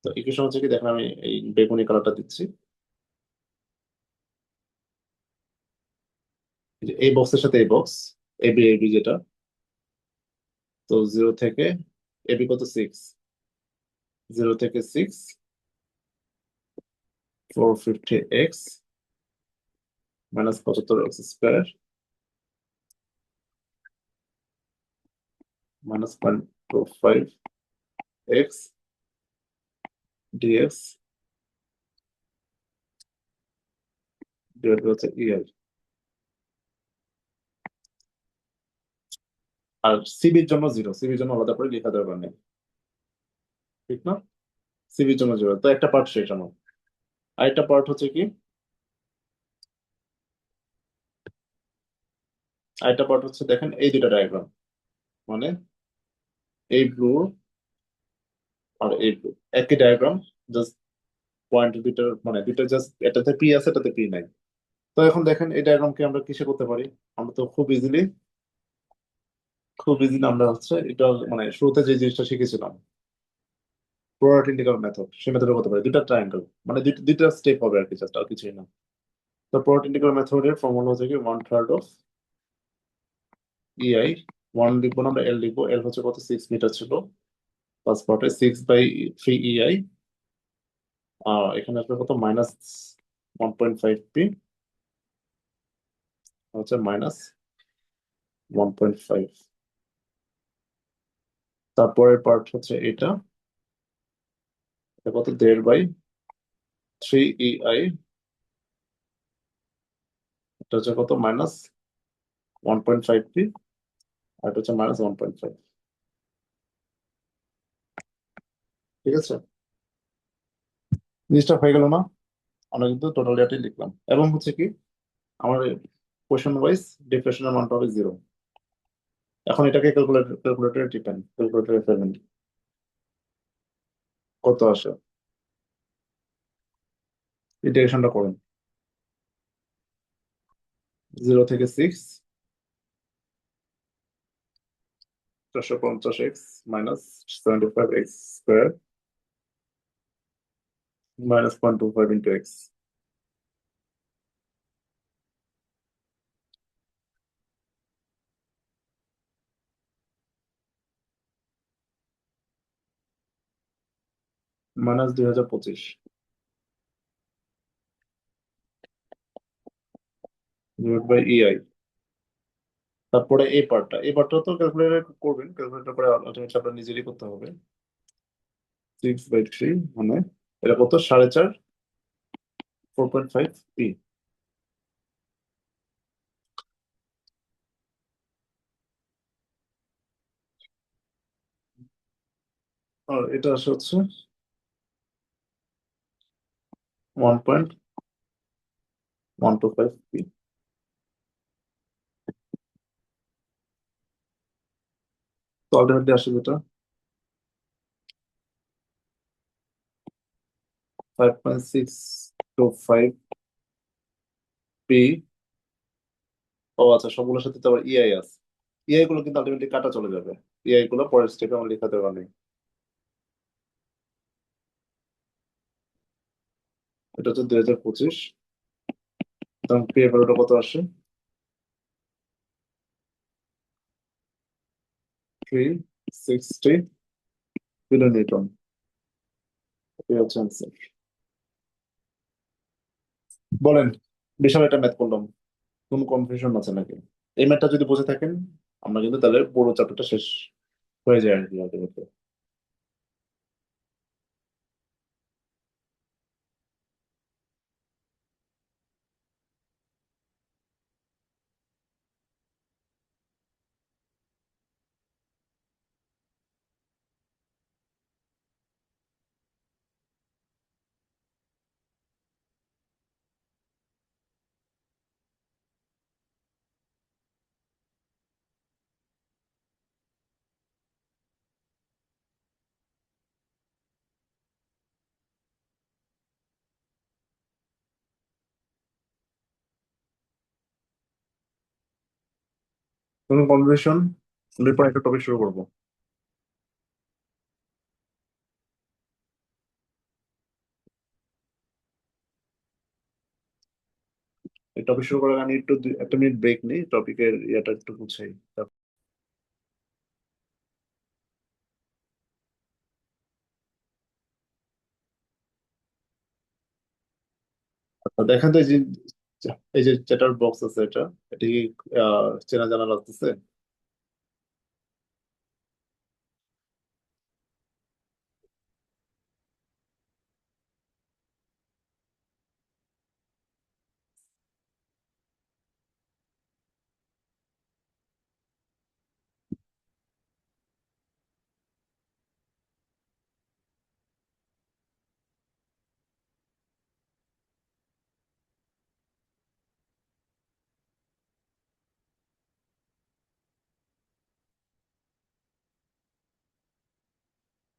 তো ইকুয়েশন হচ্ছে কি, দেখেন আমি এই বেগুনি কালারটা দিচ্ছি, যে এই বক্সের সাথে এই বক্স, এবি যেটা, তো 0 থেকে এবি কত, 6, 0 থেকে 6, 450x -75x² -0.25x dx divide হচ্ছে ইআই। আর সিবির জন্য আলাদা করে লেখা দরকার নেই, ঠিক না? সিবির জন্য 0, তো একটা পার্ট শেষ আমার। আরেকটা পার্ট হচ্ছে কি, আরেকটা পার্ট হচ্ছে দেখেন এই দুটা ডায়াগ্রাম, মানে এই ব্লু আর এই ব্লু একই ডায়াগ্রাম, জাস্ট পয়েন্ট দুইটার মানে দুইটা জাস্ট এটাতে পি আছে এটাতে পি নাই। তো এখন দেখেন এই ডায়াগ্রামকে আমরা কিসে করতে পারি, আমরা তো খুব ইজিলি আমরা হচ্ছে এটা মানে শুরুতে যে জিনিসটা শিখেছিলাম, প্রোডাক্ট ইন্টিগ্রাল মেথড, সেই মেথডে করতে পারি। দুইটা ট্রায়াঙ্গেল মানে দুইটা স্টেপ হবে আর কি, জাস্ট আর কিছুই না। তো প্রোডাক্ট ইন্টিগ্রাল মেথডের ফর্মুলা হচ্ছে কি 1/3 ওয়ান লিখবো না, আমরা এল লিখবো। এল হচ্ছে কত, 6 মিটার ছিল ফার্স্ট পার্টে, 6/3 এখানে আসবে কত, -1.5p হচ্ছে -1.5। তারপরের পার্ট হচ্ছে এটা কত, 1.5/3 এটা হচ্ছে কত, -1.5p, আর এটা হচ্ছে -1.5। ঠিক আছে, জিনিসটা হয়ে গেল না? আমরা কিন্তু টোটাল ডেটাই লিখলাম, এবং হচ্ছে কি আমার কোশ্চেন ওয়াইজ ডিফ্লেকশনের মানটা হবে 0। এখন এটাকে ক্যালকুলেটরে টিপেন, ক্যালকুলেটরে ফেলেন, কত আসে ইন্টিগ্রেশনটা করুন। 0 থেকে 6, 450x -75x² -0.25 × x। -2025 divide by EI। তারপরে এই পার্টটা তো ক্যালকুলেটর করবেন, ক্যালকুলেটর করে আলটিমেটলি আপনার নিজেরই করতে হবে। 6/3 মানে এটা কত, 4.5, 4.5 p। আর এটা আসে হচ্ছে 1.125 p। তো আলটিমেটলি আসে যেটা 5.625 p। ও আচ্ছা, সবগুলোর সাথে তো আবার EI আছে। EI গুলো কিন্তু আলটিমেটলি কাটা চলে যাবে। EI গুলো পরের স্টেপে আমার লেখা দেওয়া নেই। এটা হচ্ছে 2025। তখন পি এর ভ্যালুটা কত আসে, 360 কিলোনিউটন। এই হচ্ছে answer। বলেন, বিশাল একটা ম্যাথ করলাম, কোনো কনফিউশন আছে নাকি? এই ম্যাথটা যদি বুঝে থাকেন, আমরা কিন্তু তাহলে পুরো চ্যাপ্টারটা শেষ হয়ে যায় আর কি আলটিমেটলি। কোনো কনফিউশন? এরপর একটা টপিক শুরু করবো। এই টপিক শুরু করার আগে আমি একটু 1 মিনিট ব্রেক নিই, টপিকের ইয়াটা একটু গুছাই। আচ্ছা, দেখেন তো এই যে চ্যাটার বক্স আছে, এটা কি চেনা জানা লাগতেছে?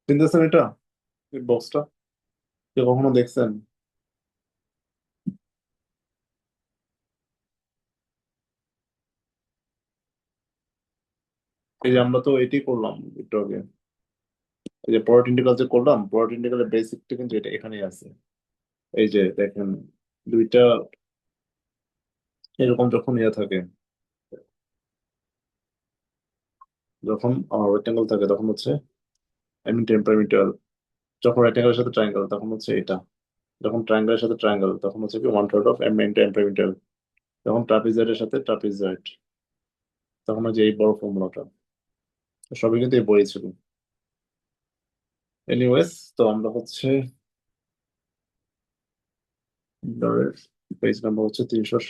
চিনতেছেন এটা, এই বক্সটা কে কখনো দেখছেন? এই যে আমরা তো এটাই করলাম একটু আগে, এই যে পরোট ইন্টিগ্রাল যে করলাম, পরোট ইন্টিগ্রালের বেসিকটা কিন্তু এটা এখানেই আছে। এই যে দেখেন, দুইটা এরকম যখন ইয়ে থাকে, যখন রেক্টাঙ্গেল থাকে তখন হচ্ছে টেম্পারমিটার, যখন রেক্টাঙ্গেলের সাথে ট্রায়াঙ্গেল তখন হচ্ছে এটা, যখন ট্রায়াঙ্গেলের সাথে ট্রায়াঙ্গেল তখন হচ্ছে কি 1/3 অফ যখন ট্রাপিজয়েডের সাথে ট্রাপিজয়েড তখন হচ্ছে এই বড় ফর্মুলাটা। সবই কিন্তু এই বই ছিল। এনিওয়েজ, তো আমরা হচ্ছে পেজ নাম্বার হচ্ছে 300।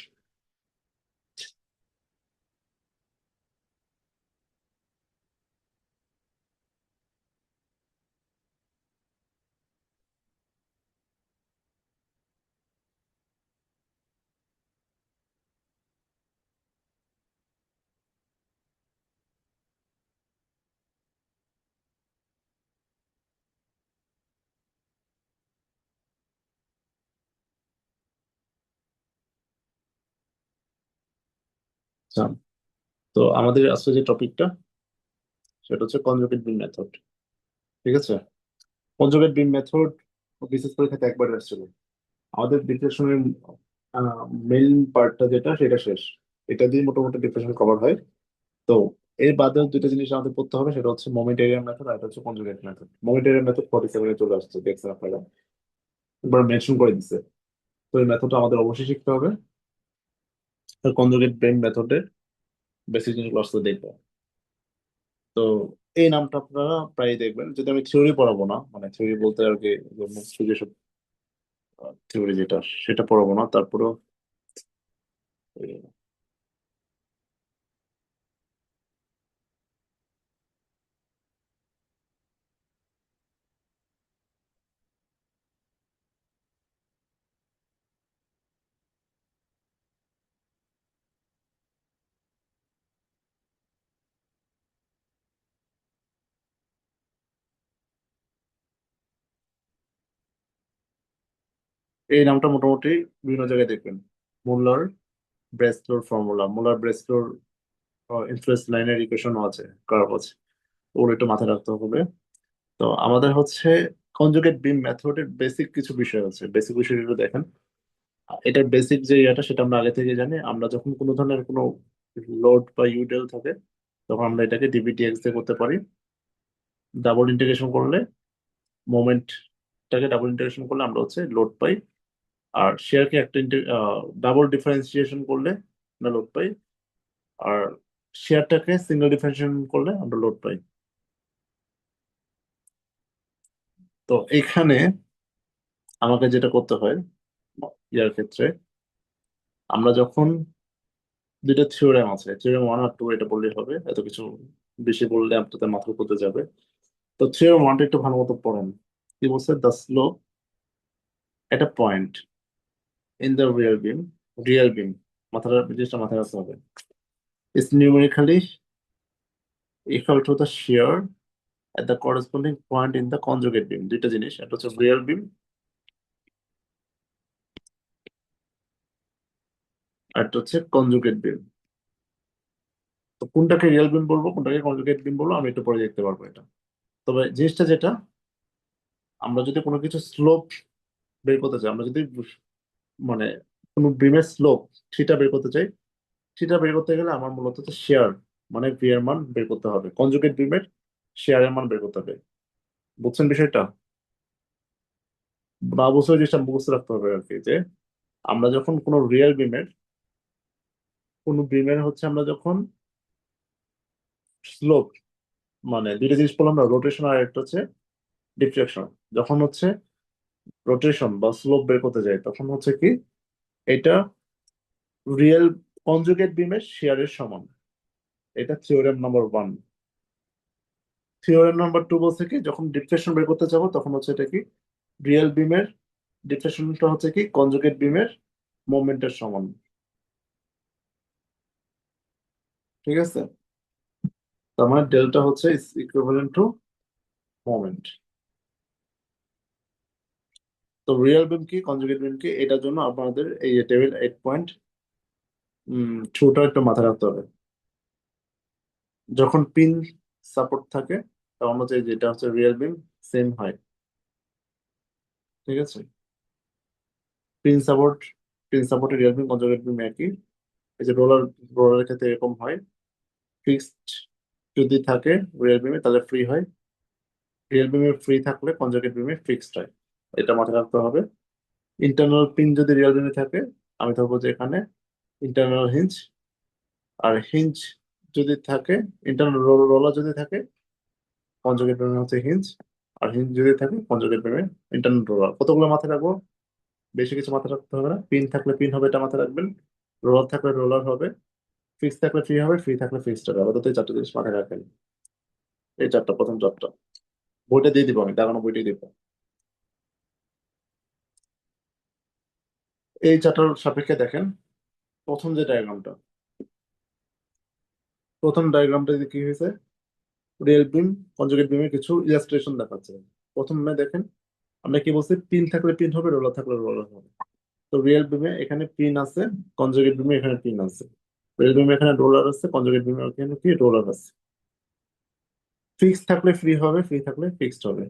আচ্ছা, তো আমাদের আজকে যে টপিকটা সেটা হচ্ছে কনজুগেট বিম মেথড। ঠিক আছে, কনজুগেট বিম মেথড বিশেষ করে থেকে একবার আসছিল। আমাদের ডিপ্রেশনের মেইন পার্টটা যেটা সেটা শেষ, এটা দিয়ে মোটামুটি ডিপ্রেশন কভার হয়। তো এর বাদেও দুইটা জিনিস আমাদের পড়তে হবে, সেটা হচ্ছে মোমেন্ট এরিয়া মেথড আর এটা হচ্ছে conjugate method. Moment area method 47 চলে আসছে, দেখছেন আপনারা, একবার মেনশন করে দিচ্ছে। তো এই মেথডটা আমাদের অবশ্যই শিখতে হবে। কনজুগেট ব্রেন মেথডের বেসিক জিনিসগুলো আসতে দেখবো। তো এই নামটা আপনারা প্রায় দেখবেন, যদি আমি থিওরি পড়াবো না, মানে থিওরি বলতে আর কি যেসব থিওরি যেটা সেটা পড়াবো না, তারপরেও এই নামটা মোটামুটি বিভিন্ন জায়গায় দেখবেন। মুলার ব্রেসলোর ফর্মুলা, মুলার ব্রেসলোর ইনফ্লুয়েন্স লাইনের ইকুয়েশনও আছে, কার্ভ আছে, ওগুলো একটু মাথায় রাখতে হবে। তো আমাদের হচ্ছে কনজুগেট বিম মেথডের বেসিক কিছু বিষয় আছে, বেসিক বিষয়গুলো দেখেন। এটার বেসিক যে ইয়েটা সেটা আমরা আগে থেকে জানি। আমরা যখন কোনো ধরনের কোনো লোড বা ইউডেল থাকে, তখন আমরা এটাকে ডিবিটিএক্স দিয়ে করতে পারি। ডাবল ইন্টিগ্রেশন করলে, মোমেন্টটাকে ডাবল ইন্টিগ্রেশন করলে আমরা হচ্ছে লোড পাই। আর শেয়ারকে একটা ডাবল ডিফারেন্সিয়েশন করলে আমরা লোড পাই। আর শেয়ারটাকে সিঙ্গেল ডিফারেন্সিয়েশন করলে আমরা লোড পাই। তো এখানে আমাকে যেটা করতে হয় ইয়ার ক্ষেত্রে, আমরা যখন দুইটা থিওরেম আছে, থিওরেম 1 আর 2, এটা বললেই হবে, এত কিছু বেশি বললে আপনাদের মাথার উপর দিয়ে যাবে। তো থিওরেম 1টা একটু ভালো মতো পড়েন। কি বলছে? The slope at a point in the real beam, মাথাটা জিনিসটা মাথায় রাখতে হবে, is numerically equal to the shear at the corresponding point in the conjugate beam। দুইটা জিনিস, একটা হচ্ছে রিয়েল বিম আর একটা হচ্ছে কনজুগেট বিম। তো কোনটাকে রিয়েল বিম বলবো, কোনটাকে কনজুগেট বিম বলবো, আমি একটু পরে দেখতে পারবো এটা। তবে জিনিসটা যেটা, আমরা যদি কোনো কিছু স্লোপ বের করতে চাই, আমরা যদি মানে কোনো বিমের স্লোপ থিটা বের করতে চাই, থিটা বের করতে গেলে আমার মূলত হচ্ছে শেয়ার মানে ভি এর মান বের করতে হবে, কনজুগেট বিমের শেয়ারের মান বের করতে হবে। বুঝছেন বিষয়টা? বা অবশ্যই জিনিসটা মুখস্থ রাখতে হবে আর কি, যে আমরা যখন কোনো বিমের হচ্ছে আমরা যখন স্লোপ, মানে দুইটা জিনিস বললাম না, রোটেশন আর একটা হচ্ছে ডিফ্লেকশন, যখন হচ্ছে রোটেশন বা স্লোপ বের করতে যাই তখন হচ্ছে কি এটা রিয়েল কনজুগেট বিমের শেয়ারের সমান। এটা থিওরেম নাম্বার 1। থিওরেম নাম্বার 2 বলছে কি, যখন ডিফ্লেকশন বের করতে যাবো তখন হচ্ছে এটা কি রিয়েল বিমের ডিফ্লেকশনটা হচ্ছে কি কনজুগেট বিমের মোমেন্টের সমান। ঠিক আছে? তার মানে ডেল্টা হচ্ছে ইকুইভ্যালেন্ট টু মোমেন্ট। তো রিয়েল বিম কি কনজুগেট বিম কি, এটার জন্য আপনাদের এই টেবিল 8.2টা একটু মাথায় রাখতে হবে। যখন পিন সাপোর্ট থাকে তখন হচ্ছে যেটা হচ্ছে রিয়েল বিম সেম হয়। ঠিক আছে? পিন সাপোর্ট পিন সাপোর্টে রিয়েল বিম কনজুগেট বিম একই। এই যে রোলারের ক্ষেত্রে এরকম হয়, ফিক্সড যদি থাকে রিয়েল বিমে তাহলে ফ্রি হয়, রিয়েল বিমে ফ্রি থাকলে কনজুগেট বিমে ফিক্সড হয়। এটা মাথায় রাখতে হবে। ইন্টারনাল পিন যদি রিয়েল বিমে থাকে, আমি ধরবো যে এখানে ইন্টারনাল হিঞ্জ, আর হিঞ্জ যদি থাকে, ইন্টারনাল রোলার যদি থাকে কনজুগেট বিমে হচ্ছে হিঞ্জ, আর হিঞ্জ যদি থাকে কনজুগেট বিমে ইন্টারনাল রোলার। কতগুলো মাথায় রাখবো? বেশি কিছু মাথায় রাখতে হবে না। পিন থাকলে পিন হবে, এটা মাথায় রাখবেন। রোলার থাকলে রোলার হবে, ফিক্স থাকলে ফ্রি হবে, ফ্রি থাকলে ফিক্সড হবে। আপাতত এই চারটে জিনিস মাথায় রাখেন। এই চারটা, প্রথম চারটা বইটা দিয়ে দিব, আমি দাঁড়ানো বইটাই দিব। এই চারটার সাপেক্ষে দেখেন প্রথম যে ডায়াগ্রামটা, প্রথম ডায়াগ্রামটা কি হয়েছে, রিয়েল বিম কনজুগেট বিমের কিছু ইলাস্ট্রেশন দেখাচ্ছে। প্রথমে দেখেন আমরা কি বলছি, পিন থাকলে পিন হবে, রোলার থাকলে রোলার হবে। তো রিয়েল বিমে এখানে পিন আছে, কনজুগেট বিমে এখানে পিন আছে। রিয়েল বিমে এখানে রোলার আছে, কনজুগেট বিমে এখানে কি রোলার আছে। ফিক্স থাকলে ফ্রি হবে, ফ্রি থাকলে ফিক্সড হবে।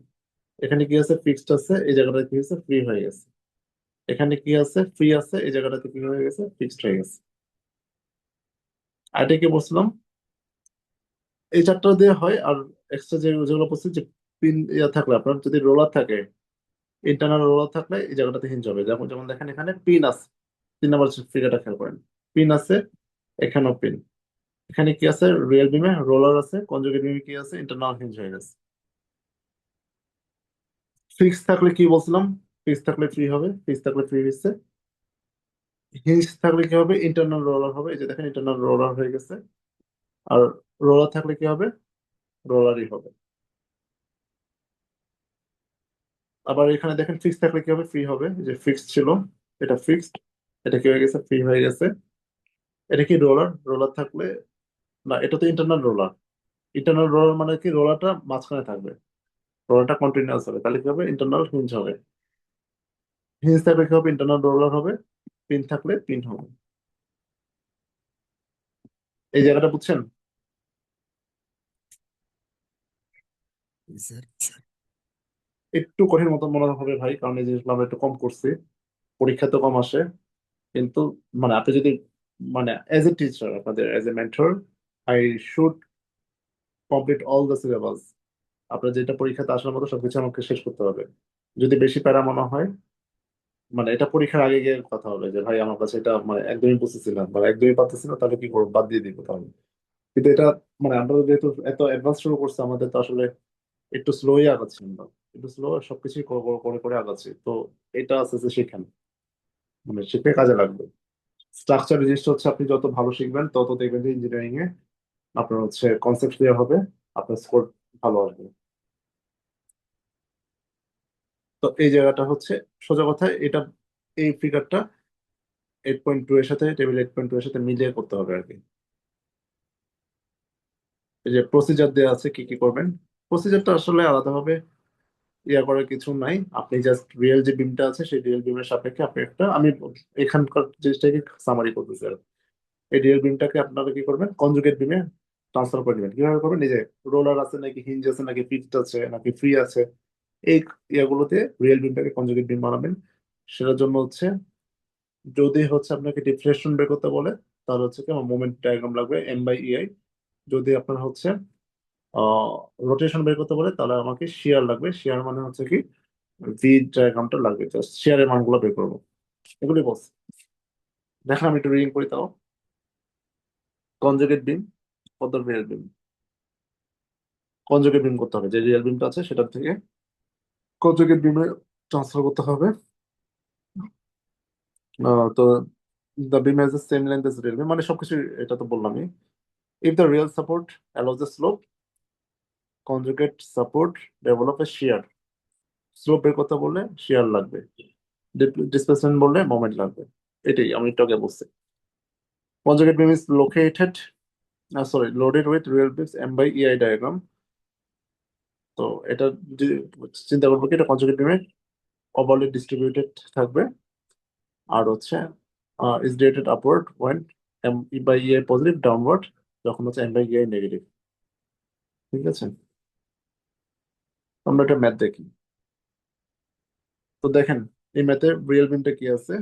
এখানে কি আছে, ফিক্সড আছে, এই জায়গাটা কি হয়েছে ফ্রি হয়ে গেছে। এখানে কি আছে, ফ্রি আছে, এই জায়গাটাতে কি হয়ে গেছে ফিক্সড হয়ে গেছে। আর এটা কি বলছিলাম, এই চারটা দিয়ে হয়। আর এক্সট্রা যেগুলো বলছি যে পিন ইয়া থাকলে, আপনার যদি রোলার থাকে, ইন্টারনাল রোলার থাকলে এই জায়গাটাতে হিঞ্জ হবে। যেমন যেমন দেখেন এখানে পিন আছে, 3 নম্বর ফিগারটা খেয়াল করেন, পিন আছে, এখানেও পিন। এখানে কি আছে, রিয়েল বিমে রোলার আছে, কনজুগেট বিমে কি আছে, ইন্টারনাল হিঞ্জ হয়ে গেছে। ফিক্স থাকলে কি বলছিলাম, ফিক্স থাকলে ফ্রি হবে, ফিক্স থাকলে ফ্রি হচ্ছে। হিঞ্জ থাকলে কি হবে, ইন্টারনাল রোলার হবে। এই যে দেখেন ইন্টারনাল রোলার হয়ে গেছে। আর রোলার থাকলে কি হবে, রোলারই হবে। আবার এখানে দেখেন ফিক্স থাকলে কি হবে, ফ্রি হবে। এই যে ফিক্স ছিল, এটা ফিক্সড, এটা কি হয়ে গেছে, ফ্রি হয়ে গেছে। এটা কি রোলার, রোলার থাকলে, না এটা তো ইন্টারনাল রোলার। ইন্টারনাল রোলার মানে কি, রোলারটা মাঝখানে থাকবে, রোলারটা কন্টিনিউয়াস হবে, তাহলে কি হবে, ইন্টারনাল হিঞ্জ হবে। হিঞ্জ থাকলে কি হবে, ইন্টারনাল রোলার হবে। পিন থাকলে পিন হবে। এই জায়গাটা বুঝছেন? স্যার একটু কঠিন মতো মনে হবে ভাই, কারণ এই জিনিসগুলো আমরা একটু কম করছি, পরীক্ষা তো কম আসে। কিন্তু মানে আপনি যদি, মানে এজ এ টিচার, আপনাদের as a mentor, I should complete all the syllabus. আপনার যেটা পরীক্ষাতে আসার মতো সবকিছু আমাকে শেষ করতে হবে। যদি বেশি প্যারা মনে হয়, মানে এটা পরীক্ষার আগে গিয়ে কথা হবে যে ভাই আমার কাছে এটা মানে একদমই বুঝতেছিলাম বা একদমই পারতেছি না, তাহলে কি করবো, বাদ দিয়ে দিব তাহলে। কিন্তু এটা মানে আমরা যেহেতু এত অ্যাডভান্স শুরু করছি, আমাদের তো আসলে একটু স্লোই আগাচ্ছি আমরা, একটু স্লো, সবকিছু করে করে করে করে আগাচ্ছি। তো এটা আস্তে আস্তে শিখেন, মানে শিখে কাজে লাগবে। স্ট্রাকচার জিনিসটা হচ্ছে আপনি যত ভালো শিখবেন তত দেখবেন যে ইঞ্জিনিয়ারিং এ আপনার হচ্ছে কনসেপ্ট ক্লিয়ার হবে, আপনার স্কোর ভালো আসবে। তো এই জায়গাটা হচ্ছে সোজা কথা, এটা এই ফিগারটা 8.2 এর সাথে, টেবিল 8.2 এর সাথে মিলিয়ে করতে হবে আর কি। এই যে প্রসিজার দেওয়া আছে কি কি করবেন, প্রসিজারটা আসলে আলাদাভাবে ইয়া করার কিছু নাই। আপনি জাস্ট রিয়েল যে বিমটা আছে সেই রিয়েল বিমের সাপেক্ষে আপনি একটা, আমি এখানকার জিনিসটাকে সামারি করতেছি আর কি। এই রিয়েল বিমটাকে আপনারা কি করবেন, কনজুগেট বিমে ট্রান্সফার করে নেবেন। কিভাবে করবেন, এই যে রোলার আছে নাকি, হিঞ্জ আছে নাকি, ফিক্সড আছে নাকি, ফ্রি আছে, এই ইয়াগুলোতে রিয়েল বিমটাকে কনজুগেট বিম বানাবেন। সেটার জন্য হচ্ছে, যদি হচ্ছে আপনাকে ডিফ্লেকশন বের করতে বলে, তাহলে হচ্ছে কি আমার মোমেন্ট ডায়াগ্রাম লাগবে M/EI। যদি আপনার হচ্ছে রোটেশন বের করতে বলে, তাহলে আমাকে শিয়ার লাগবে। শিয়ার মানে হচ্ছে কি, ভি ডায়াগ্রামটা লাগবে, জাস্ট শিয়ারের মানগুলো বের করবো। এগুলি বস, দেখেন আমি একটু রিডিং করি তাও। কনজুগেট বিম, কত রিয়েল বিম, কনজুগেট বিম করতে হবে, যে রিয়েল বিমটা আছে সেটার থেকে কনজুগেট বিমে ট্রান্সফার করতে হবে। তো the beam has the same length as real beam, মানে সবকিছু এটা তো বললামই। If the real support allows the slope, conjugate support develop a shear. Slope বের করতে বললে শিয়ার লাগবে, ডিসপ্লেসমেন্ট বললে মোমেন্ট লাগবে। এটাই আমি একটু আগে বলছি। Conjugate beam is located, loaded with real beans M/EI diagram. তো এটা যে চিন্তা করবো কি, এটা কনজুগেট বিমের ওভারলি ডিস্ট্রিবিউটেড থাকবে। আর হচ্ছে is directed upward when M/EI পজিটিভ, ডাউনওয়ার্ড যখন হচ্ছে M/EI নেগেটিভ। ঠিক আছে, আমরা একটা ম্যাথ দেখি। তো দেখেন এই ম্যাথে রিয়েল বিমটা কি আছে।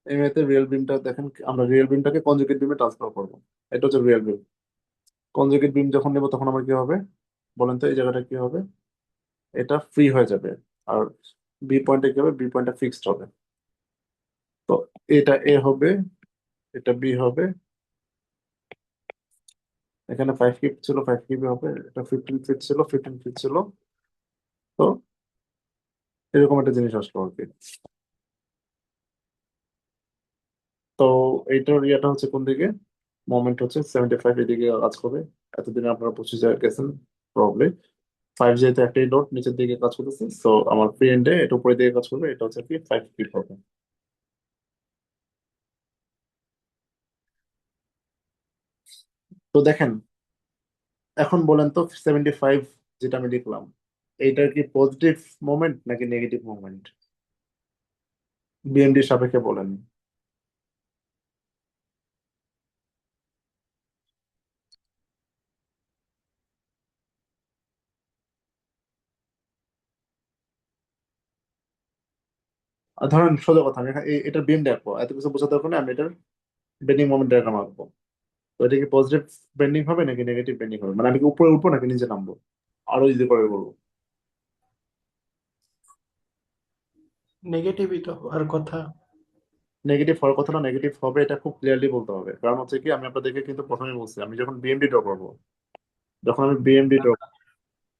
এই ম্যাথে রিয়েল বিমটা দেখেন, আমরা রিয়েল বিমটাকে কনজুগেট বিমে ট্রান্সফার করবো। এটা হচ্ছে রিয়েল বিম। কনজুগেট বিম যখন নেবো তখন আমার কি হবে, বলেন তো এই জায়গাটা কি হবে, এটা ফ্রি হয়ে যাবে। আর বি পয়েন্টে কি হবে, বি পয়েন্টটা ফিক্সড হবে। তো এটা এ হবে, এটা বি হবে। এখানে 5 ফিট ছিল, 5 ফিট হবে। এটা 15 ফিট ছিল, 15 ফিট ছিল। তো এরকম একটা জিনিস আসলো আর কি। তো এইটার ইয়েটা হচ্ছে কোন দিকে, মোমেন্ট হচ্ছে 75 এদিকে কাজ করবে। এতদিনে আপনারা বুঝে গেছেন প্রবলেম। 5 যেহেতু একটাই লোড নিচের দিকে কাজ করতেছে, সো আমার ফ্রি এন্ডে এটা উপরের দিকে কাজ করবে, এটা হচ্ছে কি 5 ফিট হবে। তো দেখেন, এখন বলেন তো 75 যেটা আমি লিখলাম, এইটার কি পজিটিভ মোমেন্ট নাকি নেগেটিভ মোমেন্ট, বিএমডি সাপেক্ষে বলেন। আর ধরেন সোজা কথা, আমি এটার বিম দেখবো, এত কিছু বোঝার দরকার নেই, আমি এটার বেন্ডিং মোমেন্ট ডায়াগ্রাম আঁকবো। তো এটা কি পজিটিভ বেন্ডিং হবে নাকি নেগেটিভ বেন্ডিং হবে, মানে আমি কি উপরে উঠবো নাকি নিচে নামবো? আরো ইজি করে বলবো। নেগেটিভই তো হওয়ার কথা। নেগেটিভ হওয়ার কথা না, নেগেটিভ হবে এটা খুব ক্লিয়ারলি বলতে হবে। কারণ হচ্ছে কি, আমি আপনাদেরকে কিন্তু প্রথমে বলছি, আমি যখন বিএমডি ড্র করবো, যখন আমি বিএমডি ড্র,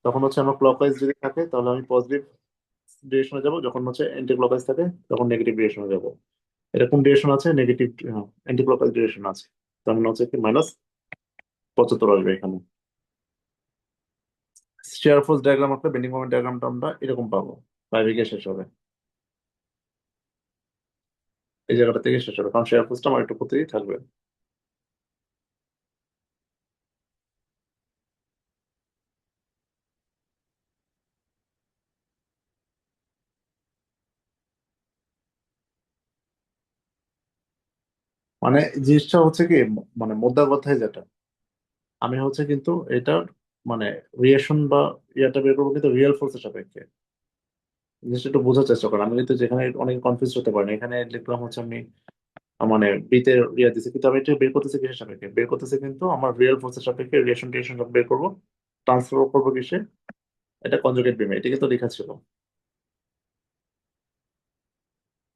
তখন হচ্ছে আমার ক্লকওয়াইজ যদি থাকে তাহলে আমি পজিটিভ ডিরেকশনে যাবো, যখন হচ্ছে অ্যান্টি ক্লকওয়াইজ থাকে তখন নেগেটিভ ডিরেকশনে যাবো। এটা কোন ডিরেকশন আছে? নেগেটিভ, অ্যান্টি ক্লকওয়াইজ ডিরেকশন আছে। তার মানে হচ্ছে কি -75 আসবে এখানে। শিয়ার ফোর্স ডায়াগ্রাম একটা বেন্ডিং মোমেন্ট ডায়াগ্রামটা আমরা এরকম পাবো, 5 গিয়ে শেষ হবে, এই জায়গাটা থেকে শেষ হবে, কারণ শিয়ার ফোর্সটা আমার একটু প্রতিই থাকবে। মানে জিনিসটা হচ্ছে কি, মানে মোদ্দা কথায় যেটা, আমি হচ্ছে কিন্তু এটার মানে রিয়েকশন বা ইয়াটা বের করবো কিন্তু রিয়েল ফোর্সের সাপেক্ষে। জিনিসটা একটু বোঝার চেষ্টা করেন, আমি কিন্তু যেখানে অনেক কনফিউজ হতে পারেন, এখানে লিখলাম হচ্ছে আমি মানে বিতে ইয়া দিচ্ছি, কিন্তু আমি এটা বের করতেছি কিসের সাপেক্ষে? বের করতেছি কিন্তু আমার রিয়েল ফোর্সের সাপেক্ষে রিয়েকশন টিয়েকশন সব বের করবো, ট্রান্সফার করবো কিসে? এটা কনজুগেট বিমে, এটা কিন্তু লেখা ছিল।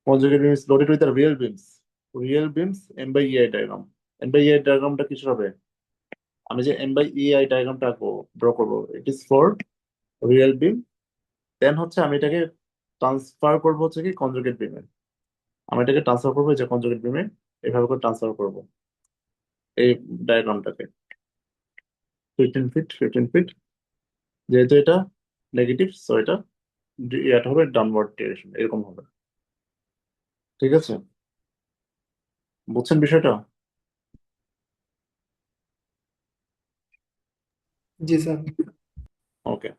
Conjugate beam is loaded with the real beams. Real beams M by EI diagram. M by EI ডায়াগ্রামটা কিছু হবে? আমি যে M by EI ডায়াগ্রামটা আঁকবো, ড্র করবো, ইট ইজ ফর রিয়েল বিম। দেন হচ্ছে আমি এটাকে ট্রান্সফার করবো হচ্ছে কি কনজুগেট বিমে। আমি এটাকে ট্রান্সফার করবো যে কনজুগেট বিমে, এভাবে করে ট্রান্সফার করবো এই ডায়াগ্রামটাকে। 15 ফিট 15 ফিট, যেহেতু এটা নেগেটিভ, সো এটা হবে ডাউনওয়ার্ড ডিরেকশন, এরকম হবে। ঠিক আছে, বুঝছেন বিষয়টা? জি স্যার। ওকে,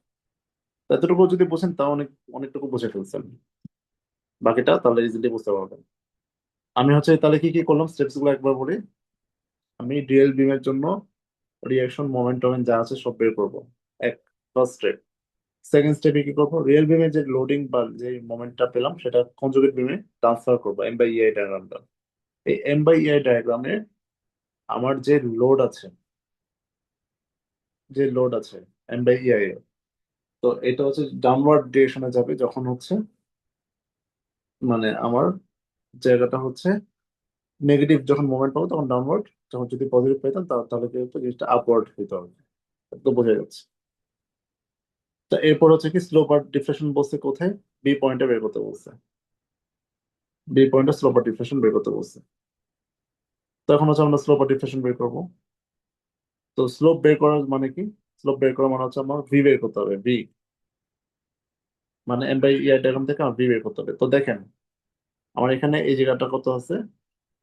এতটুকু যদি বুঝেন তা অনেকটুকু বুঝে ফেলছেন, বাকিটা তাহলে ইজিলি বুঝতে পারবেন। আমি হচ্ছে তাহলে কি কি করলাম স্টেপস গুলো একবার বলি। আমি ডিএল বিমের জন্য রিয়াকশন মোমেন্ট টোমেন্ট যা আছে সব বের করবো, এক, ফার্স্ট স্টেপ। সেকেন্ড স্টেপে কি করবো? রিয়েল বিমে যে লোডিং বা যে মোমেন্টটা পেলাম সেটা কনজুগেট বিমে ট্রান্সফার করবো, এম বাই ইআই ডায়াগ্রামটা। এই এম বাই ইআই ডায়াগ্রামে আমার যে লোড আছে, এম বাই ইআই, তো এটা হচ্ছে ডাউনওয়ার্ড ডিরেকশনে যাবে যখন হচ্ছে মানে আমার জায়গাটা হচ্ছে নেগেটিভ, যখন মোমেন্ট পাবো তখন ডাউনওয়ার্ড, যখন যদি পজিটিভ পেতাম তাহলে কি হতো, জিনিসটা আপওয়ার্ড হইতে হবে। তো বোঝা যাচ্ছে। তা এরপর হচ্ছে কি স্লোপ আর ডিফ্লেকশন বলছে কোথায়? বি পয়েন্টে বের করতে বলছে, বি পয়েন্টে স্লোপ আর ডিফ্লেকশন বের করতে বলছে। তো এখন হচ্ছে আমরা স্লোপ আর ডিফ্লেকশন বের করবো। তো স্লোপ বের করার মানে কি? স্লোপ বের করা মানে হচ্ছে আমার ভি বের করতে হবে, ভি মানে এম বাই ইআই ডায়াগ্রাম থেকে আমার ভি বের করতে হবে। তো দেখেন আমার এখানে এই জায়গাটা কত আছে,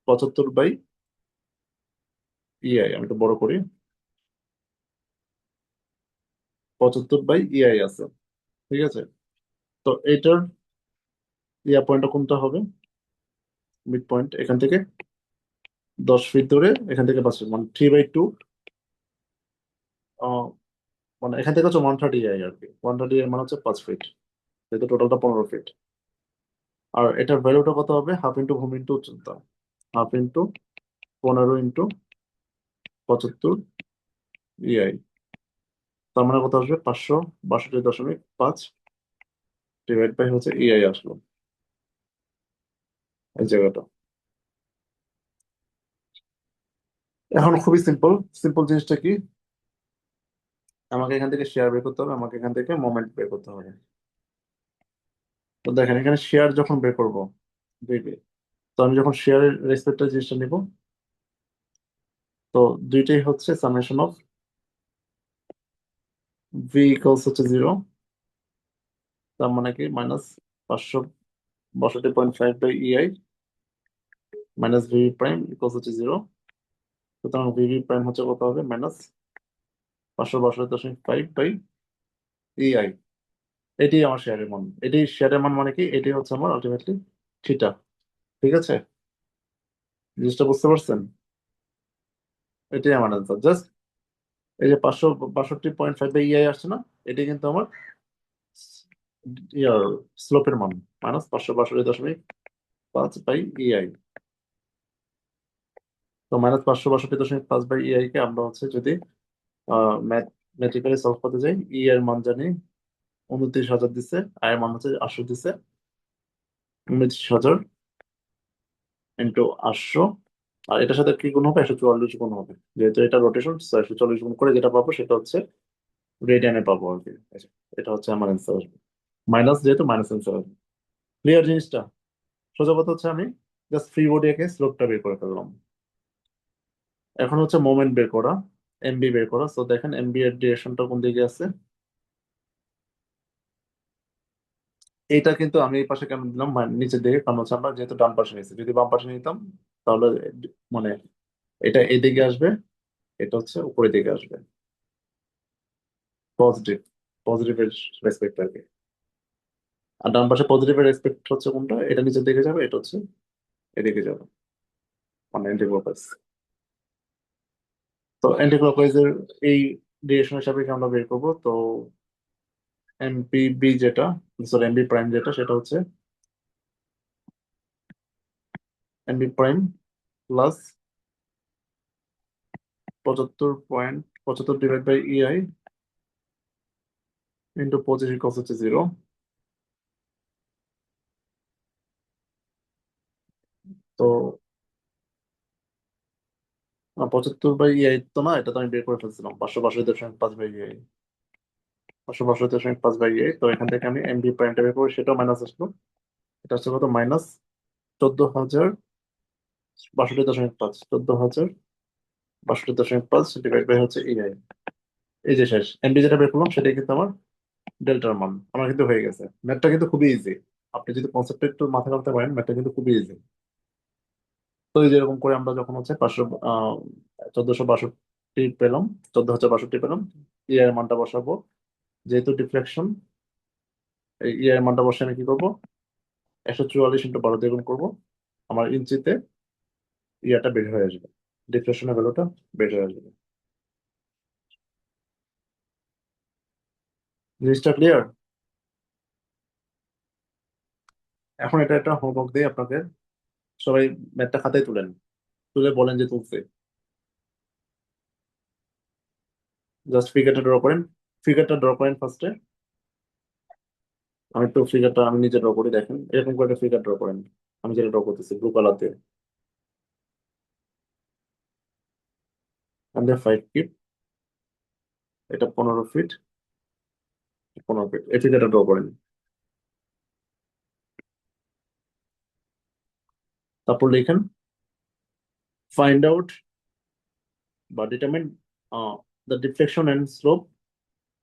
75/ইআই, আমি একটু বড় করি, 75/ইআই আছে। ঠিক আছে, তো এইটার ইয়া পয়েন্টটা কোনটা হবে? মিড পয়েন্ট এখান থেকে 10 ফিট ধরে, এখান থেকে 5 ফিট, মানে 3/2, মানে এখান থেকে হচ্ছে 130 আর কি, 130 এর মানে হচ্ছে 5 ফিট, যেহেতু টোটালটা 15 ফিট। আর এটার ভ্যালুটা কত হবে? হাফ ইন্টু ভূমি ইন্টু উচ্চতা, হাফ ইন্টু 15 ইন্টু 75 ইআই, তার মানে কত আসবে? 562.5 ডিভাইড বাই হচ্ছে ইআই আসলো এই জায়গাটা। এখন খুবই সিম্পল, সিম্পল জিনিসটা কি, আমাকে এখান থেকে শেয়ার বের করতে হবে, আমাকে এখান থেকে মোমেন্ট বের করতে হবে। তো দেখেন এখানে শেয়ার যখন বের করবো, দুইটাই, তো আমি যখন শেয়ারের রেসপেক্টের জিনিসটা নিব, তো দুইটাই হচ্ছে সামেশন অফ ভি ইকুয়ালস হচ্ছে 0, তার মানে কি -562.5/ইআই মাইনাস ভিভি প্রাইম ইকুয়ালস হচ্ছে 0। সুতরাং ভিভি প্রাইম হচ্ছে কত হবে? -562.5/ইআই। এটি আমার শেয়ারের মান, এটি শেয়ারের মান মানে কি, এটি হচ্ছে আমার আলটিমেটলি থিটা। ঠিক আছে, জিনিসটা বুঝতে পারছেন? এটাই আমার অ্যান্সার। জাস্ট এই যে 562.5/ইআই আসছে না, এটি কিন্তু আমার ইয়ার স্লোপের মান। Minus 562.5/EI। তো -562.5/EI কে আমরা হচ্ছে যদি ম্যাথমেটিক্যালি সলভ করতে যাই, ই এর মান জানি 29,000 দিছে, আই এর মান হচ্ছে 800 দিছে, 29,000 ইন্টু 800, আর এটার সাথে কি গুণ হবে? 144 গুণ হবে, যেহেতু এটা রোটেশন। 144 গুণ করে যেটা পাবো সেটা হচ্ছে রেডিয়ানে পাবো আর কি। আচ্ছা, এটা হচ্ছে আমার অ্যান্সার আসবে। মাইনাস, যেহেতু মাইনাস অ্যান্সার আসবে। ক্লিয়ার জিনিসটা? সোজা কথা হচ্ছে আমি জাস্ট ফ্রি বডি এঁকে স্লোপটা বের করে ফেললাম। এখন হচ্ছে মোমেন্ট বের করা, এমবি বের করা। তো দেখেন এমবি এর ডিরেকশনটা কোন দিকে আছে। এইটা কিন্তু আমি এই পাশে কেন দিলাম নিচের দিকে, কারণ হচ্ছে আমরা যেহেতু ডান পাশে নিয়েছি, যদি বাম পাশে নিতাম তাহলে মানে এটা এদিকে আসবে, এটা হচ্ছে উপরের দিকে আসবে। পজিটিভ, পজিটিভের রেসপেক্ট আর কি। আর ডান পাশে পজিটিভের রেসপেক্ট হচ্ছে কোনটা? এটা নিচের দিকে যাবে, এটা হচ্ছে এদিকে যাবে, মানে অ্যান্টি ক্লকওয়াইজ। তো অ্যান্টি ক্লকওয়াইজ এর এই ডিরেকশন হিসাবে কি আমরা বের করবো? তো এমপিবি যেটা, সরি এমবি প্রাইম যেটা, সেটা হচ্ছে MB prime plus 75.75 divide by EI into 25 equals হচ্ছে 0। তো 75/EI তো না, এটা তো আমি বের করে ফেলছিলাম, 562.5/EI, 562.5/EI। তো এখান থেকে আমি এমবি প্রাইমটা বের করে সেটাও মাইনাস আসলো। এটা হচ্ছে কত? মাইনাস 14,062.5, 14,062.5 ডিভাইড বাই হচ্ছে EI। এই যে শেষ এমবি যেটা বের করলাম সেটাই কিন্তু আমার ডেল্টার মান। আমার কিন্তু হয়ে গেছে। ম্যাথটা কিন্তু খুবই ইজি, আপনি যদি কনসেপ্টটা একটু মাথায় রাখতে পারেন, ম্যাথটা কিন্তু খুবই ইজি। তো এই যেরকম করে আমরা যখন হচ্ছে 1462 পেলাম, 14,062 পেলাম, এর মানটা বসাবো। যেহেতু ডিফ্লেকশন, এই এর মানটা বসে আমি কি করবো? 144 ইন্টু 12 দিয়ে গুণ করবো। আমার ইঞ্চিতে ইয়াটা বের হয়ে আসবে, ডিফ্লেকশনের ভ্যালুটা বের হয়ে আসবে। জিনিসটা ক্লিয়ার? এখন এটা একটা হোমওয়ার্ক দিয়ে আপনাকে, সবাই ম্যাথটা খাতায় তুলেন, তুলে বলেন যে তুলছে। জাস্ট ফিগারটা ড্র করেন, ফিগারটা ড্র করেন ফার্স্টে। আমি একটু ফিগারটা আমি নিজে ড্র করি, দেখেন এরকম করে একটা ফিগার ড্র করেন। আমি যেটা ড্র করতেছি ব্লু কালার দিয়ে, আমাদের 5 ফিট, এটা 15 ফিট, 15 ফিট, এই ফিগারটা ড্র করেন। তারপর লিখেন ফাইন্ড আউট বা determine the deflection and slope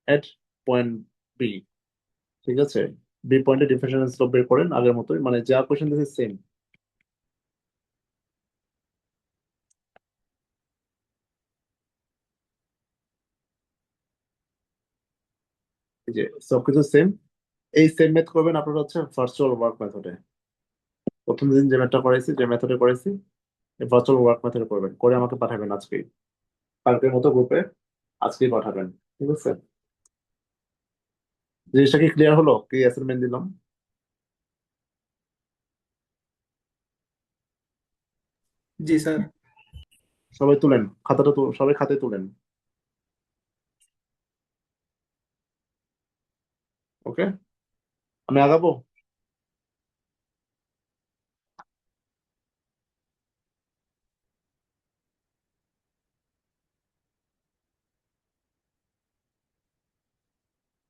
at point B. ঠিক আছে, বি পয়েন্টে ডিফ্লেকশন এন্ড স্লোপ বের করেন আগের মতোই, মানে যা কোশ্চেন দিয়েছে সেম। এই যে সবকিছু সেম, এই সেম মেথড করবেন আপনারা হচ্ছে ভার্চুয়াল ওয়ার্ক মেথডে। প্রথম দিন যে ম্যাথটা করাইছি, যে মেথডে করাইছি, এই ভার্চুয়াল ওয়ার্ক মেথডে করবেন, করে আমাকে পাঠাবেন আজকেই, কালকের মতো গ্রুপে আজকেই পাঠাবেন। ঠিক আছে, জিনিসটা কি ক্লিয়ার হলো? কি অ্যাসাইনমেন্ট দিলাম? जी सर। সবাই তুলেন খাতাটা, সবাই খাতায় তুলেন। ওকে, আমি আগাবো।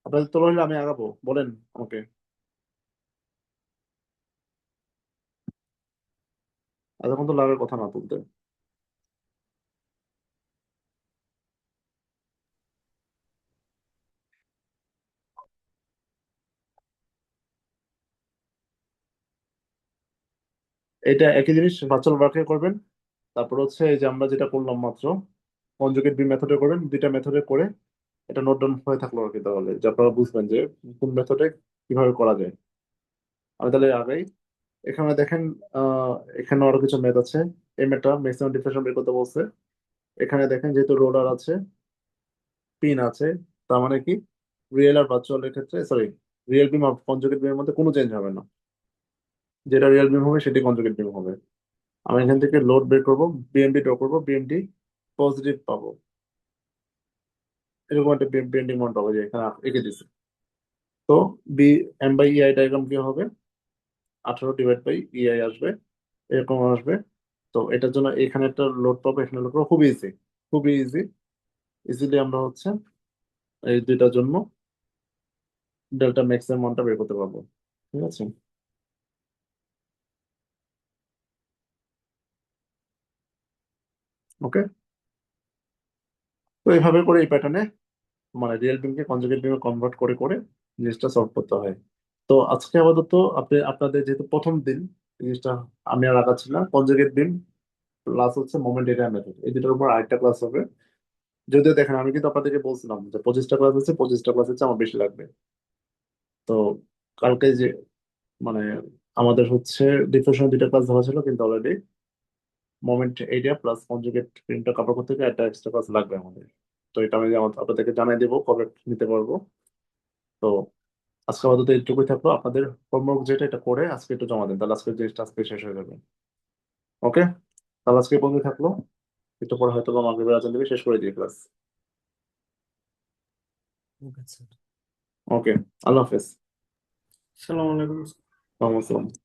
আপনাদের তোলা হলে আমি আগাবো, বলেন আমাকে। এতক্ষণ তো লাগার কথা না তুলতে। এটা একই জিনিস ভার্চুয়াল ওয়ার্কে করবেন। তারপর হচ্ছে এই যে আমরা যেটা করলাম মাত্র, কনজুগেট বি মেথডে করবেন, দুইটা মেথডে করে এটা নোট ডাউন হয়ে থাকলো আর কি, তাহলে যে আপনারা বুঝবেন যে কোন মেথডে কিভাবে করা যায়। আমি তাহলে আগাই। এখানে দেখেন, আহ এখানে আরো কিছু ম্যাথ আছে। এই ম্যাথটা ম্যাক্সিমাম ডিফ্লেকশন বের করতে বলছে। এখানে দেখেন যেহেতু রোলার আছে, পিন আছে, তার মানে কি রিয়েল আর ভার্চুয়াল এর ক্ষেত্রে, সরি, রিয়েল বিম আর কনজুগেট বিমের মধ্যে কোনো চেঞ্জ হবে না। যেটা রিয়েল বিম হবে সেটি কনজুগেট বিম হবে। আমি এখান থেকে লোড বের করবো, বিএমডি ড্র করবো, বিএমডি পজিটিভ পাবো, এরকম একটা বিএমডি মান পাবো যে এখানে এঁকে দিছে। তো B M by EI diagram কি হবে, 18 ডিভাইড বাই ইআই আসবে, এরকম আসবে। তো এটার জন্য এখানে একটা লোড পাবো, এখানে লোড পাবো, খুবই ইজি, খুবই ইজি। ইজিলি আমরা হচ্ছে এই দুইটার জন্য ডেল্টা ম্যাক্সিমাম মানটা বের করতে পারবো। ঠিক আছে, ওকে। তো এইভাবে করে এই প্যাটার্নে মানে রিয়েল বিমকে কনজুগেট বিমে কনভার্ট করে করে জিনিসটা সলভ করতে হয়। তো আজকে আপাতত আপনাদের যেহেতু প্রথম দিন, জিনিসটা আমি আর আগাচ্ছি না, কনজুগেট বিম প্লাস হচ্ছে মোমেন্ট এরিয়া মেথড, এই দুটোর উপর আরেকটা ক্লাস হবে। যদিও দেখেন আমি কিন্তু আপনাদেরকে বলছিলাম যে 25টা ক্লাস আছে, 25টা ক্লাস হচ্ছে আমার বেশি লাগবে। তো কালকে যে মানে আমাদের হচ্ছে ডিফিউশন দুইটা ক্লাস ধরা ছিল, কিন্তু already moment area plus conjugate বিমটা কভার করতে গিয়ে একটা এক্সট্রা ক্লাস লাগবে আমাদের। তো এটা আমি আপনাদেরকে জানাই দেবো কবে নিতে পারবো। তো আজকে আপাতত এইটুকুই থাকলো, আপনাদের হোমওয়ার্ক যেটা এটা করে আজকে একটু জমা দেন, তাহলে আজকের জিনিসটা আজকে শেষ হয়ে যাবে। ওকে, তাহলে আজকে বন্ধু থাকলো, একটু পরে হয়তো বা মাগরিবের আজান দিবে, শেষ করে দিই ক্লাস। Okay sir. ওকে, আল্লাহ হাফেজ। সালাম আলাইকুম। ওয়ালাইকুম আসসালাম।